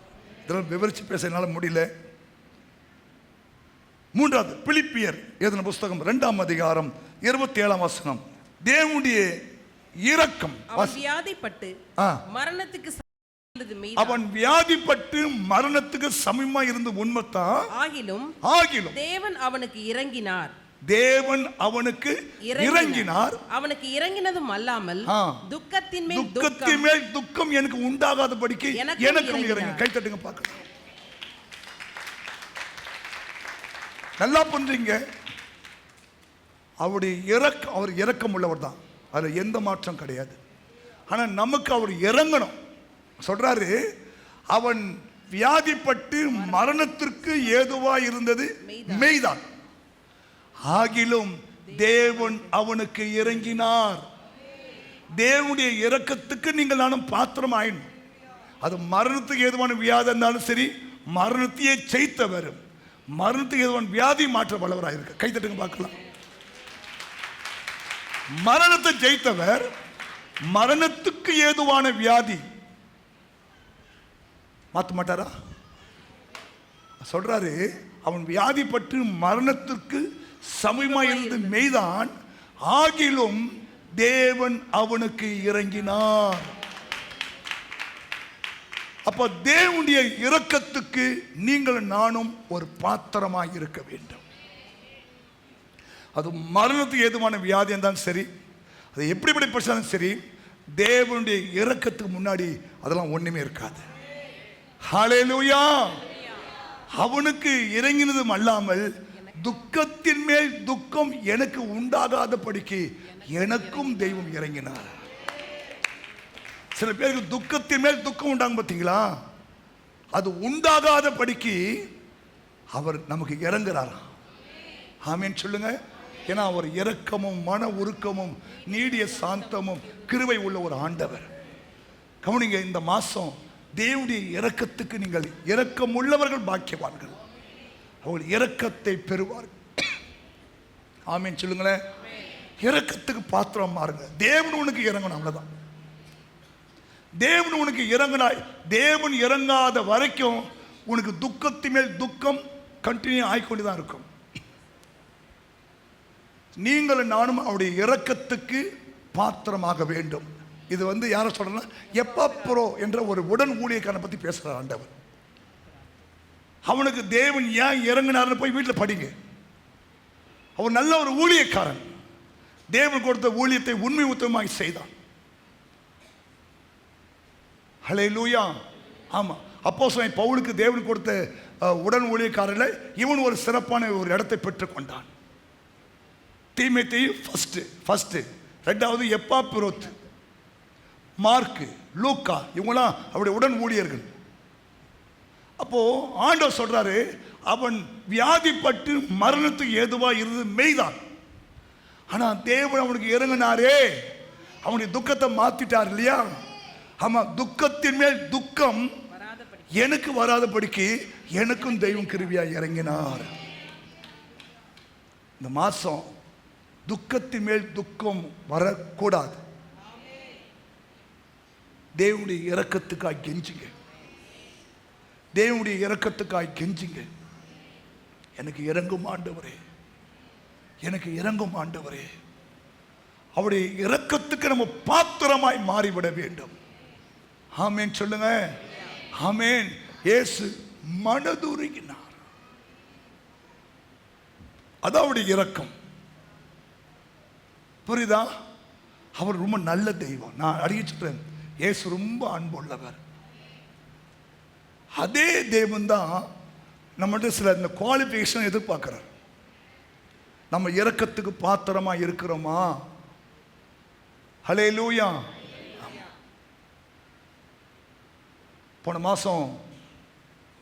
இதெல்லாம் விவரித்து பேச என்னால் முடியல. 3வது பிலிப்பியர் எழுதின புஸ்தகம் 2ஆம் அதிகாரம் 27ஆம் வசனம். தேவனுடைய இரக்கம். வியாதிப்பட்டு மரணத்துக்கு அவன் வியாதிப்பட்டு மரணத்துக்கு சமயமா இருந்து உண்மைத்தான். ஆகிலும் தேவன் அவனுக்கு இறங்கினார். தேவன் அவனுக்கு இறங்கினார். அவனுக்கு இறங்கினதும் அல்லாமல் துக்கத்தின் மேல் துக்கம் எனக்கு உண்டாகாதபடிக்கு எனக்கும் இறங்கி. கை தட்டுங்க பார்க்கலாம். நல்லா பண்றீங்க. அவர் இரக்கம் உள்ளவர் தான், அது எந்த மாற்றம் கிடையாது. ஆனா நமக்கு அவர் இறங்கணும். சொல்றாரு, அவன் வியாதிப்பட்டு மரணத்திற்கு ஏதுவா இருந்தது மெய்தான், ஆகிலும் தேவன் அவனுக்கு இறங்கினார். தேவனுடைய இரக்கத்துக்கு நீங்கள் நானும் பாத்திரம் ஆயினும். அது மரணத்துக்கு ஏதுவான வியாதி இருந்தாலும் சரி, மரணத்தையே ஜெயித்தவர், மரணத்துக்கு ஏதுவான வியாதி மாற்ற வல்லவராக இருக்க. கைத்தட்டுங்க பார்க்கலாம். மரணத்தை ஜெயித்தவர் மரணத்துக்கு ஏதுவான வியாதி மாற்ற மாட்டாரா? சொல்றாரு, அவன் வியாதிப்பட்டு மரணத்திற்கு சமயமாய் இருந்து மெய்தான், ஆகிலும் தேவன் அவனுக்கு இறங்கினார். அப்ப தேவனுடைய இரக்கத்துக்கு நீங்கள் நானும் ஒரு பாத்திரமாய் இருக்க வேண்டும். அது மரணத்துக்கு ஏதுவான வியாதி இருந்தாலும் சரி, அது எப்படிப்பட்ட பிரச்சனை சரி, தேவனுடைய இரக்கத்துக்கு முன்னாடி அதெல்லாம் ஒண்ணுமே இருக்காது. ஹல்லேலூயா. அவனுக்கு இறங்கினதும் அல்லாமல் துக்கத்தின் மேல் துக்கம் எனக்கு உண்டாகாதபடிக்கு எனக்கும் தெய்வம் இறங்கினார். சில பேருக்கு துக்கத்தின் மேல் துக்கம் உண்டாங்க பார்த்தீங்களா, அது உண்டாகாதபடிக்கு அவர் நமக்கு இறங்குறார். ஆமென் சொல்லுங்க. ஏன்னா அவர் இரக்கமும் மன உருக்கமும் நீடிய சாந்தமும் கிருபை உள்ள ஒரு ஆண்டவர். கவனிங்க, இந்த மாசம் தேவனுடைய இரக்கத்துக்கு நீங்கள் இரக்கம் உள்ளவர்கள் பாக்கியவான்கள், அவர்கள் இரக்கத்தை பெறுவார்கள். ஆமென் சொல்லுங்களேன். இரக்கத்துக்கு பாத்திரம் மாறுங்க. தேவன் உனக்கு இறங்கணும், அவ்வளவுதான். தேவன் உனக்கு இறங்கினா, தேவன் இறங்காத வரைக்கும் உனக்கு துக்கத்தின் மேல் துக்கம் கண்டினியூ ஆகிக்கொண்டுதான் இருக்கும். நீங்கள் நானும் அவருடைய இரக்கத்துக்கு பாத்திரமாக வேண்டும். இது வந்து யாரை சொல்றேன்னா எப்பாப்ரோ என்ற ஒரு உடன் ஊழியக்காரனை பற்றி பேசுகிறார் ஆண்டவர். அவனுக்கு தேவன் ஏன் இறங்கினார்னு போய் வீட்டில் படிங்க. அவன் நல்ல ஒரு ஊழியக்காரன், தேவன் கொடுத்த ஊழியத்தை உண்மை உத்தமாய் செய்தான். ஹல்லேலூயா. ஆமாம், அப்போஸ்தலன் பவுலுக்கு தேவன் கொடுத்த உடன் ஊழியக்காரர்கள் இவன் ஒரு சிறப்பான ஒரு இடத்தை பெற்றுக்கொண்டான். தீமோத்தேயு ஃபர்ஸ்ட், ரெண்டாவது எப்பாப்ரோத்து, மார்க்கு, லூக்கா, இவங்களாம் அவருடைய உடன் ஊழியர்கள். அப்போ ஆண்டவர் சொல்றாரு, அவன் வியாதிப்பட்டு மரணத்துக்கு ஏதுவா இருந்தது மெய்தான். ஆனா தேவன் அவனுக்கு இறங்கினாரே, அவனுடைய துக்கத்தை மாத்திட்டார் இல்லையா? ஆமா, துக்கத்தின் மேல் துக்கம் எனக்கு வராதபடிக்கு எனக்கும் தெய்வம் கிருபையா இறங்கினார். இந்த மாசம் துக்கத்தின் மேல் துக்கம் வரக்கூடாது. தேவனுடைய இரக்கத்துக்காய் கெஞ்சுங்க, தேவனுடைய இரக்கத்துக்காய் கெஞ்சுங்க. எனக்கு இறங்கும் ஆண்டவரே, எனக்கு இறங்கும் ஆண்டவரே. அவருடைய இரக்கத்துக்கு நம்ம பாத்திரமாய் மாறிவிட வேண்டும். ஆமேன் சொல்லுங்க. ஆமேன். இயேசு மனதுருகினார், அதான் அவருடைய இரக்கம். புரியுதா? அவர் ரொம்ப நல்ல தெய்வம். நான் அறிவிச்சுட்டேன், இயேசு ரொம்ப அன்புள்ளவர். அதே தேவன் தான் நம்மகிட்ட சில இந்த குவாலிஃபிகேஷன் எதிர்பார்க்கிறார். நம்ம இரக்கத்துக்கு பாத்திரமா இருக்கிறோமா? ஹல்லேலூயா. போன மாதம்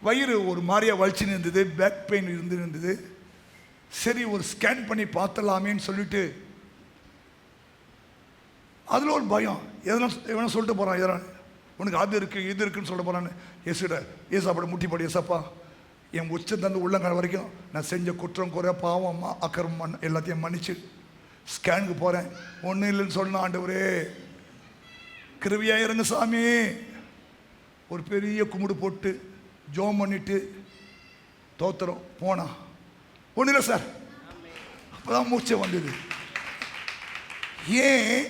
வயிறு ஒரு மாதிரியா வலிச்சுன்னு இருந்தது, பேக் பெயின் இருந்தது. சரி, ஒரு ஸ்கேன் பண்ணி பார்த்தலாமேன்னு சொல்லிட்டு அதில் ஒரு பயம். எதனா சொல்லிட்டு போகிறான், எதனா உனக்கு அது இருக்குது இது இருக்குன்னு சொல்ல போகிறான்னு. ஏசுட ஏசாப்பட முட்டிப்படி, ஏசப்பா என் உச்சம் தந்து உள்ளங்கால வரைக்கும் நான் செஞ்ச குற்றம் குறை பாவம் அக்கறம் எல்லாத்தையும் மன்னிச்சு ஸ்கேனுக்கு போகிறேன். ஒன்றும் இல்லைன்னு சொன்ன ஆண்டவரே கிருபையா இருங்க சாமி. ஒரு பெரிய கும்பிடு போட்டு ஜோம் பண்ணிட்டு தோத்திரம் போனா. ஒன்றும் இல்லை சார், அப்போதான் மூச்சை வந்தது. ஏன்?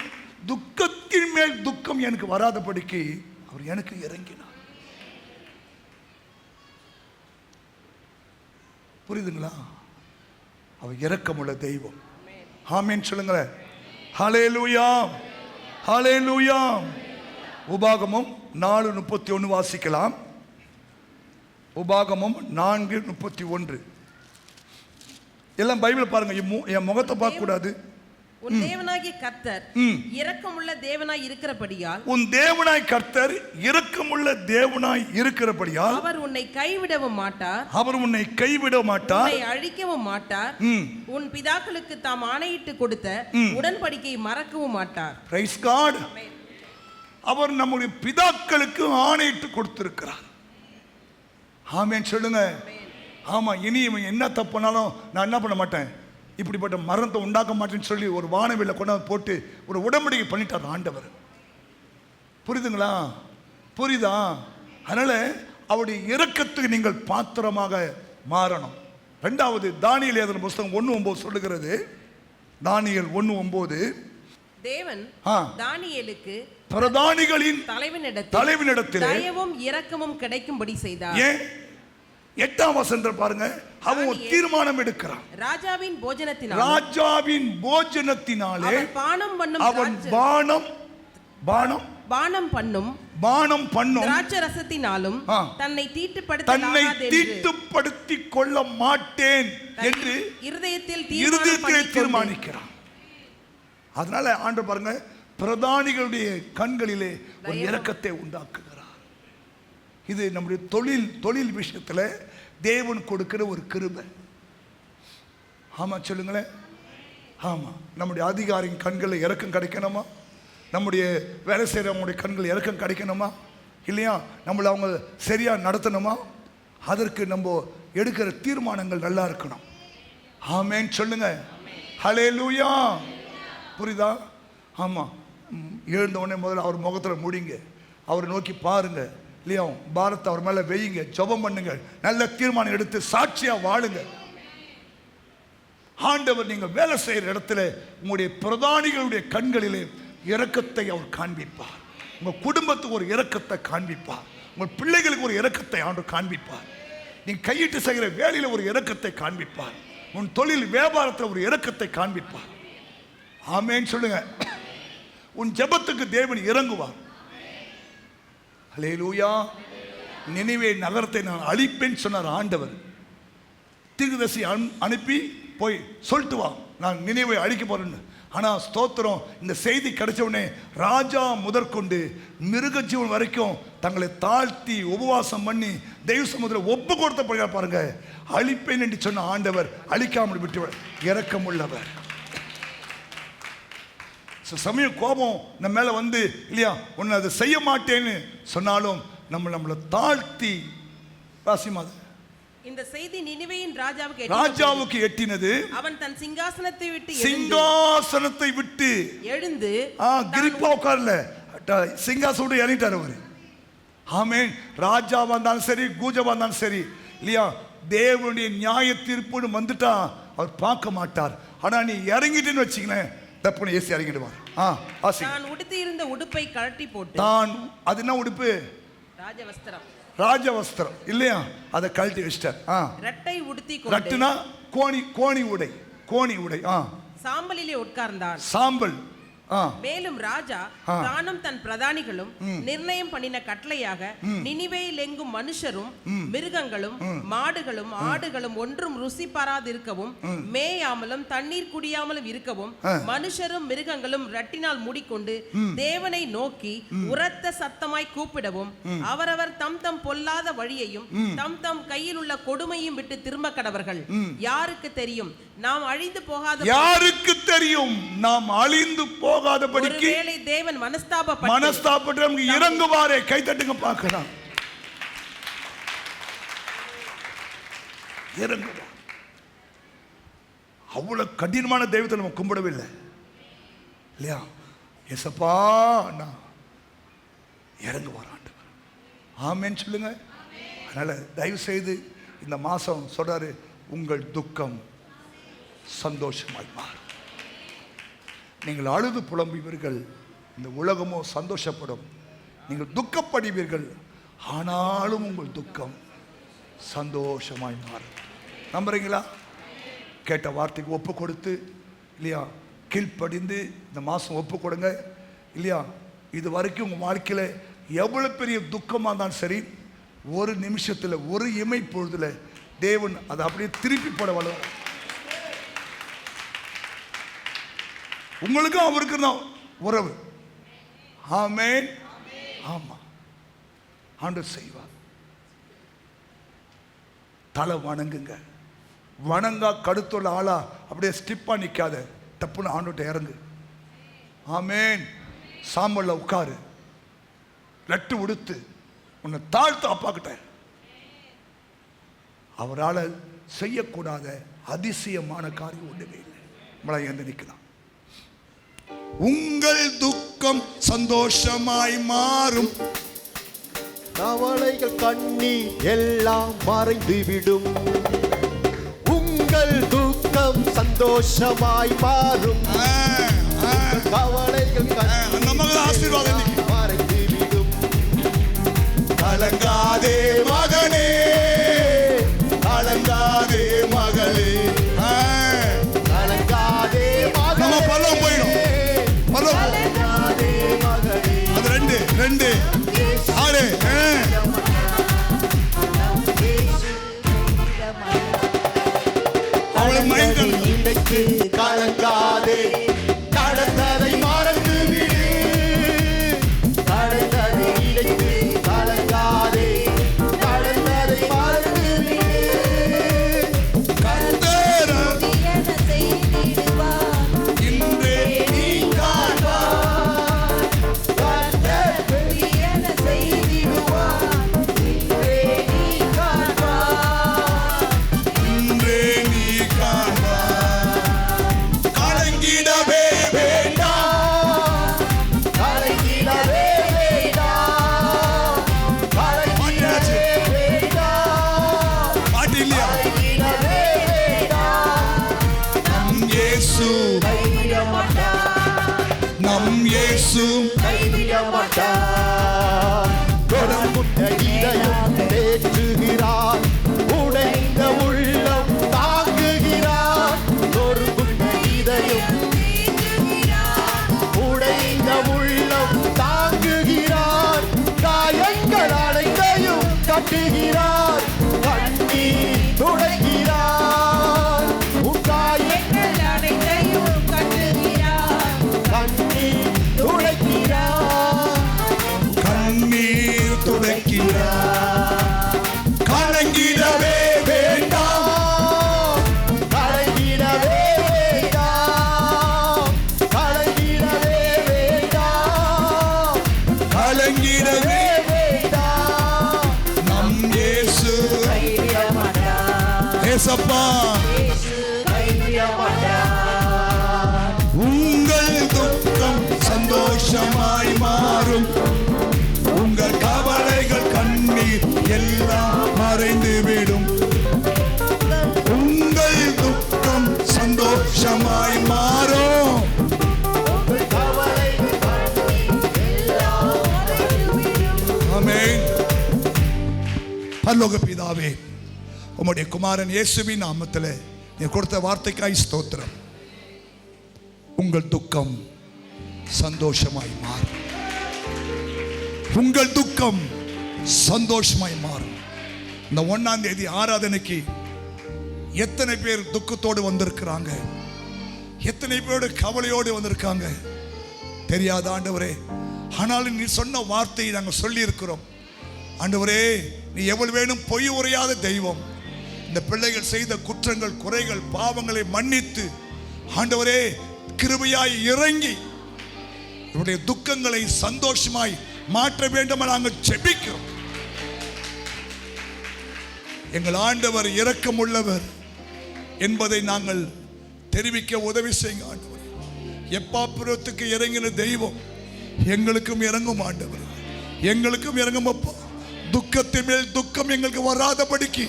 துக்கத்தின் மேல் துக்கம் எனக்கு வராதபடிக்கு அவர் எனக்கு இறங்கினார். புரியுதுங்களா? அவர் இரக்கமுள்ள தெய்வம். ஆமென் சொல்லுங்களேன். ஹல்லேலூயா, ஹல்லேலூயா. உபாகமம் 4:31 வாசிக்கலாம். உபாகமம் 4:31. எல்லாம் பைபிள் பாருங்க, என் முகத்தை பார்க்க கூடாது. உன் தேவனாகிய கர்த்தர் இரக்கமுள்ள தேவனாய் இருக்கிறபடியால், உன் தேவனாய் கர்த்தர் இரக்கமுள்ள தேவனாய் இருக்கிறபடியால் அவர் உன்னை கைவிடவும் மாட்டார், அவர் உன்னை கைவிட மாட்டார், உன்னை அழிக்கவும் மாட்டார், உன் பிதாக்களுக்கு தாம் ஆணையிட்டு கொடுத்த உடன்படிக்கையை மறக்கவும் மாட்டார். Price God. அவர் நம்முடைய பிதாக்களுக்கு ஆணையிட்டு கொடுத்திருக்கிறார். ஆமென் சொல்லுங்க. ஆமா, இனி இவன் என்ன தப்புனாலும் நான் என்ன பண்ண மாட்டேன், இப்படிப்பட்ட மரணத்தை உண்டாக்க மாட்டேன்னு சொல்லி ஒரு வானவில்லை கொண்டாந்து போட்டு ஒரு உடன்படிக்கை பண்ணிட்டார் ஆண்டவர். புரியுதுங்களா? புரியுதா? அதனால அவருடைய இரக்கத்துக்கு நீங்கள் பாத்திரமாக மாறணும். ரெண்டாவது, தானியேல் எழுதின புத்தகம் 1:9 சொல்லுகிறது. தானியேல் 1:9, தேவன் தானியேலுக்கு பிரதானிகளின் தலைவனிடத்தில் தயவும் இரக்கமும் கிடைக்கும்படி செய்தார். ஏன்? 8ஆம் வசனம் பாருங்க, அவன் ஒரு தீர்மானம் எடுக்கிறான். ராஜாவின் போஜனத்தினாலே அவன் பானம் பண்ணும் திராட்சரசத்தினாலும் தன்னை தீட்டுப்படுத்திக் கொள்ள மாட்டேன் என்று இருதயத்தில் தீர்மானிக்கிறான். அதனால ஆண்டவர் பாருங்க, பிரதானிகளுடைய கண்களிலே ஒரு இரக்கத்தை உண்டாக்குகிறார். இது நம்முடைய தொழில் விஷயத்தில் தேவன் கொடுக்கிற ஒரு கிருபை. ஆமா சொல்லுங்களேன். ஆமா, நம்முடைய அதிகாரியின் கண்களில் இரக்கம் கிடைக்கணுமா? நம்முடைய வேலை செய்கிறவங்களுடைய கண்கள் இரக்கம் கிடைக்கணுமா? இல்லையா? நம்மளை அவங்க சரியா நடத்தணுமா? அதற்கு நம்ம எடுக்கிற தீர்மானங்கள் நல்லா இருக்கணும். ஆமென் சொல்லுங்க. ஹல்லேலூயா. புரியுதா? ஆமா, எழுந்த உடனே முதல்ல அவர் முகத்தில் முடிங்க, அவரை நோக்கி பாருங்க, இல்லையா? பாரத்தை அவர் மேலே வெய்யுங்க, ஜெபம் பண்ணுங்க, நல்ல தீர்மானம் எடுத்து சாட்சியா வாழுங்க. ஆண்டவர் நீங்கள் வேலை செய்கிற இடத்துல உங்களுடைய பிரதானிகளுடைய கண்களிலே இரக்கத்தை அவர் காண்பிப்பார். உங்க குடும்பத்துக்கு ஒரு இரக்கத்தை காண்பிப்பார். உங்கள் பிள்ளைகளுக்கு ஒரு இரக்கத்தை ஆண்டவர் காண்பிப்பார். நீ கையிட்டு செய்கிற வேலையில ஒரு இரக்கத்தை காண்பிப்பார். உன் தொழில் வியாபாரத்தில் ஒரு இரக்கத்தை காண்பிப்பார். ஆமென் சொல்லுங்க. உன் ஜெபத்துக்கு தேவன் இறங்குவார். ஹல்லேலூயா. நினிவே நகரத்தை நான் அழிப்பேன் சொன்னார் ஆண்டவர். தீர்க்கதரிசி அனுப்பி போய் சொல்லிட்டு வா, நான் நினிவே அழிக்க போறேன்னு. ஆனால் ஸ்தோத்திரம், இந்த செய்தி கிடைச்ச உடனே ராஜா முதற்கொண்டு மிருக ஜீவன் வரைக்கும் தங்களை தாழ்த்தி உபவாசம் பண்ணி தெய்வ சமுதிரம் ஒப்பு கொடுத்த பாருங்க. அழிப்பேன் என்று சொன்ன ஆண்டவர் அழிக்காமல் விட்டு இரக்கம் உள்ளவர். சமயம் கோபம் நம்ம மேல வந்து இல்லையா, ஒன்னு அதை செய்ய மாட்டேன்னு சொன்னாலும் நம்மளை தாழ்த்தி வாசிமாது. இந்த செய்தி நினிவேயின் ராஜாவுக்கு எட்டினது. அவன் தன் சிங்காசனத்தை விட்டு எழுந்து கிரிப்பா உட்கார்ல சிங்காசனோட இறங்கிட்டார் அவரு. ஆமென். ராஜாவா இருந்தாலும் சரி, கூஜவா இருந்தாலும் சரி இல்லையா, தேவனுடைய நியாய தீர்ப்புன்னு வந்துட்டா அவர் பார்க்க மாட்டார். ஆனா நீ இறங்கிட்டுன்னு வச்சுங்களேன், தப்புன்னு ஏசி இறங்கிடுவார். தான் உடுத்தி இருந்த உடுப்பை கழட்டி போட்டு, தான் அது என்ன உடுப்பு? ராஜவஸ்திரம் இல்லையா, அதை கழட்டி வச்சிட்டார். ரெட்டை உடுத்தி, ரெட்டுனா கோணி உடை சாம்பலிலே உட்கார்ந்தான். சாம்பல். மேலும் ராஜா தானும் தன் பிரதானிகளும் நிர்ணயம் பண்ணின கட்டளையாக நினிவேயில் எங்கும் மனுஷரும் மிருகங்களும் மாடுகளும் ஆடுகளும் ஒன்றும் ருசி பாராதிருக்கவும் மேயாமலும் தண்ணீர் குடியாமலும் இருக்கவும் மனுஷரும் மிருகங்களும் ரட்டினால் மூடிக்கொண்டு தேவனை நோக்கி உரத்த சத்தமாய் கூப்பிடவும் அவரவர் தம் தம் பொல்லாத வழியையும் தம் தம் கையில் உள்ள கொடுமையும் விட்டு திரும்ப கடவர்கள். யாருக்கு தெரியும் நாம் அழிந்து போகாத, யாருக்கு தெரியும் நாம் அழிந்து போகாதபடிக்கு ஒருவேளை தேவன் மனஸ்தாபப்பட்டு நமக்கு இறங்குவாரே. கை தட்டுங்க பார்க்கலாம். இறங்குவார். அவ்வளவு கடினமான தெய்வத்தை நம்ம கும்பிடவில்லை இல்லையா. ஏசப்பா இறங்குவார் ஆண்டவர். ஆமென் சொல்லுங்க. அதனால தயவு செய்து இந்த மாசம் சொல்றாரு, உங்கள் துக்கம் சந்தோஷமாய் மாறும். நீங்கள் அழுது புலம்புவீர்கள், இந்த உலகமோ சந்தோஷப்படும். நீங்கள் துக்கப்படுவீர்கள், ஆனாலும் உங்கள் துக்கம் சந்தோஷமாய் மாறும். நம்புறீங்களா? கேட்ட வார்த்தைக்கு ஒப்பு கொடுத்து இல்லையா, கீழ்ப்படிந்து இந்த மாதம் ஒப்பு கொடுங்க இல்லையா. இது வரைக்கும் உங்கள் வாழ்க்கையில் எவ்வளோ பெரிய துக்கமாக இருந்தாலும் சரி, ஒரு நிமிஷத்தில் ஒரு இமை பொழுதுல தேவன் அதை அப்படியே திருப்பி போட வளர. உங்களுக்கும் அவருக்கு தான் உறவு. ஆமென். ஆமா, ஆண்டவர் செய்வார். தலை வணங்குங்க. வணங்கா கடுத்துள்ள ஆளா அப்படியே ஸ்டிப்பா நிக்காத, தப்புன்னு ஆண்டவர்ட்ட இறங்கு. ஆமென். சாம்பல்ல உட்காரு, லட்டு உடுத்து, உன்னை தாழ்த்து அப்பா கிட்ட. அவரால் செய்யக்கூடாத அதிசயமான காரியம் ஒன்றுமே இல்லை. நம்மளை எந்த நிற்கலாம். உங்கள் துக்கம் சந்தோஷமாய் மாறும். கவலைகள் கண்ணீர் எல்லாம் மறைந்துவிடும். உங்கள் துக்கம் சந்தோஷமாய் மாறும். கவலைகள் ஆசீர்வாதம் மறைந்துவிடும். கலங்காதே மகனே, கலங்காதே மகளே, கலங்காதே மகளே. நம்ம பல்லம் போயிடும். அது ரெண்டு ஆறு. அவளை மைண்ட் கலங்காதே, நடந்ததை மறந்து விடு. நடந்ததை இழைத்து கலங்காதே, நடந்ததை மறந்து விடு. இன்றே நீ மாட்டார். நொறுங்குண்ட இதயம் தேற்றுகிறார், உடைந்த உள்ளம் தாங்குகிறார். நொறுங்குண்ட இதயம் உடைந்த உள்ளம் தாங்குகிறார். காயங்கள் அனைத்தையும் கட்டுகிறார், கண்ணீர் துடைக்கிறார். உன் காயங்கள் அனைத்தையும் கட்டுகிறார், கண்ணீர் துடைக்கிறார். கண்ணீர் துடைக்கிறார். கலங்கிடவே வேண்டாம், கலங்கிடவே வேண்டாம், கலங்கிடவே வேண்டாம், கலங்கிடவே வேண்டாம். நம் இயேசு ஏசப்பா. உங்கள் துக்கம் சந்தோஷமாய் மாறும், உங்கள் கவலைகள் கண்ணீர் எல்லாம் மறைந்து விடும். உங்கள் துக்கம் சந்தோஷமாய் மாறும். ஆமென். பரலோக பிதாவே, உம்முடைய குமாரன் இயேசுவின் நாமத்தில் நீ கொடுத்த வார்த்தைக்காய் ஸ்தோத்திரம். உங்கள் துக்கம் சந்தோஷமாய் மாறும், உங்கள் துக்கம் சந்தோஷமாய் மாறும். இந்த 1ஆம் தேதி ஆராதனைக்கு எத்தனை பேர் துக்கத்தோடு வந்திருக்கிறாங்க, எத்தனை பேரோட கவலையோடு வந்திருக்காங்க தெரியாத ஆண்டவரே. ஆனாலும் நீ சொன்ன வார்த்தையை நாங்கள் சொல்லி இருக்கிறோம் ஆண்டவரே. நீ எவ்வளவு வேணும் பொய் உரையாத தெய்வம். இந்த பிள்ளைகள் செய்த குற்றங்கள் குறைகள் பாவங்களை மன்னித்து ஆண்டவரே கிருபையாய் இறங்கி இவருடைய துக்கங்களை சந்தோஷமாய் மாற்ற வேண்டும் நாங்கள் ஜெபிக்கிறோம். எங்கள் ஆண்டவர் இரக்கமுள்ளவர் என்பதை நாங்கள் தெரிவிக்க உதவி செய்யுங்க ஆண்டவர். எப்பாப்புறத்துக்கு இறங்கின தெய்வம் எங்களுக்கும் இறங்கும் ஆண்டவர், எங்களுக்கும் இறங்கும் அப்பா. துக்கத்தின் மேல் துக்கம் எங்களுக்கு வராதபடிக்கு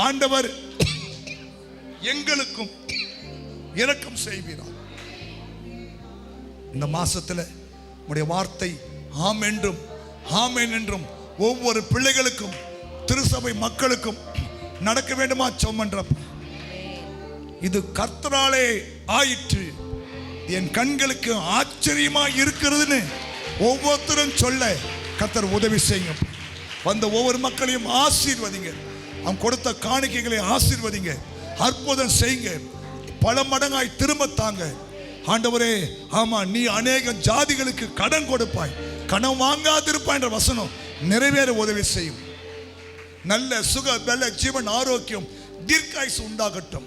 ஆண்டவர் எங்களுக்கும் இரக்கம் செய்வீரார். இந்த மாசத்துல உடைய வார்த்தை ஆம் என்றும் ஆமென் என்றும் ஒவ்வொரு பிள்ளைகளுக்கும் திருசபை மக்களுக்கும் நடக்க வேண்டுமா சொன்னப்ப. இது கர்த்தராலே ஆயிற்று, என் கண்களுக்கு ஆச்சரியமா இருக்கிறதுன்னு ஒவ்வொருத்தரும் சொல்ல கர்த்தர் உதவி செய்யுங்க. வந்த ஒவ்வொரு மக்களையும் ஆசீர்வதிங்க, அவன் கொடுத்த காணிக்கைகளை ஆசீர்வதிங்க, அற்புதம் செய்யுங்க, பல மடங்காய் திரும்ப தாங்க ஆண்டவரே. ஆமா, நீ அநேக ஜாதிகளுக்கு கடன் கொடுப்பாய், கடன் வாங்காதிருப்பாய் என்ற வசனம் நிறைவேற உதவி செய்யும். நல்ல சுக பல ஜீவன் ஆரோக்கியம் தீர்க்காயுசு உண்டாகட்டும்.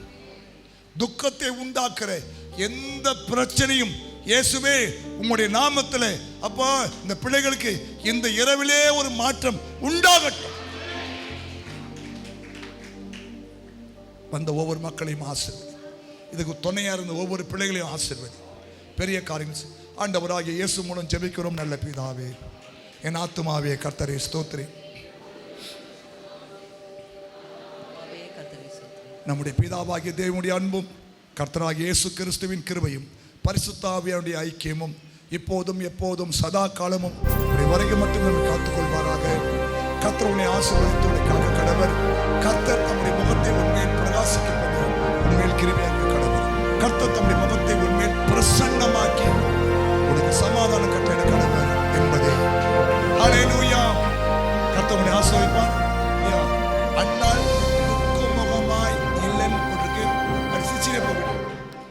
துக்கத்தை உண்டாக்குற எந்த பிரச்சனையும் இயேசுவே உம்முடைய நாமத்தில் அப்பா இந்த பிள்ளைகளுக்கு இந்த இரவிலே ஒரு மாற்றம் உண்டாகட்டும். வந்த ஒவ்வொரு மக்களையும் ஆசீர்வதி, இதுக்கு துணையா இருந்த ஒவ்வொரு பிள்ளைகளையும் ஆசீர்வதி. பெரிய காரியங்கள் ஆண்டவராகிய இயேசு மூலம் ஜெபிக்கிறோம் நல்ல பிதாவே. என் ஆத்துமாவே கர்த்தரே ஸ்தோத்திரி. நம்முடைய பிதாவாகிய தேவனுடைய அன்பும் கர்த்தராகிய இயேசு கிறிஸ்துவின் கிருபையும் பரிசுத்த ஆவியானுடைய ஐக்கியமும் இப்போதும் எப்போதும் சதா காலமும் வரைக்கும் மட்டும் நம்ம காத்துக்கொள்வாராக. கர்த்தருடைய ஆசீர்வாதத்தோடு கடவர். கர்த்தர் தம்முடைய முகத்தை உண்மையில் பிரகாசிக்கப்படும் உண்மையில் கிருபையாக கடவர். கர்த்தர் தம்முடைய முகத்தை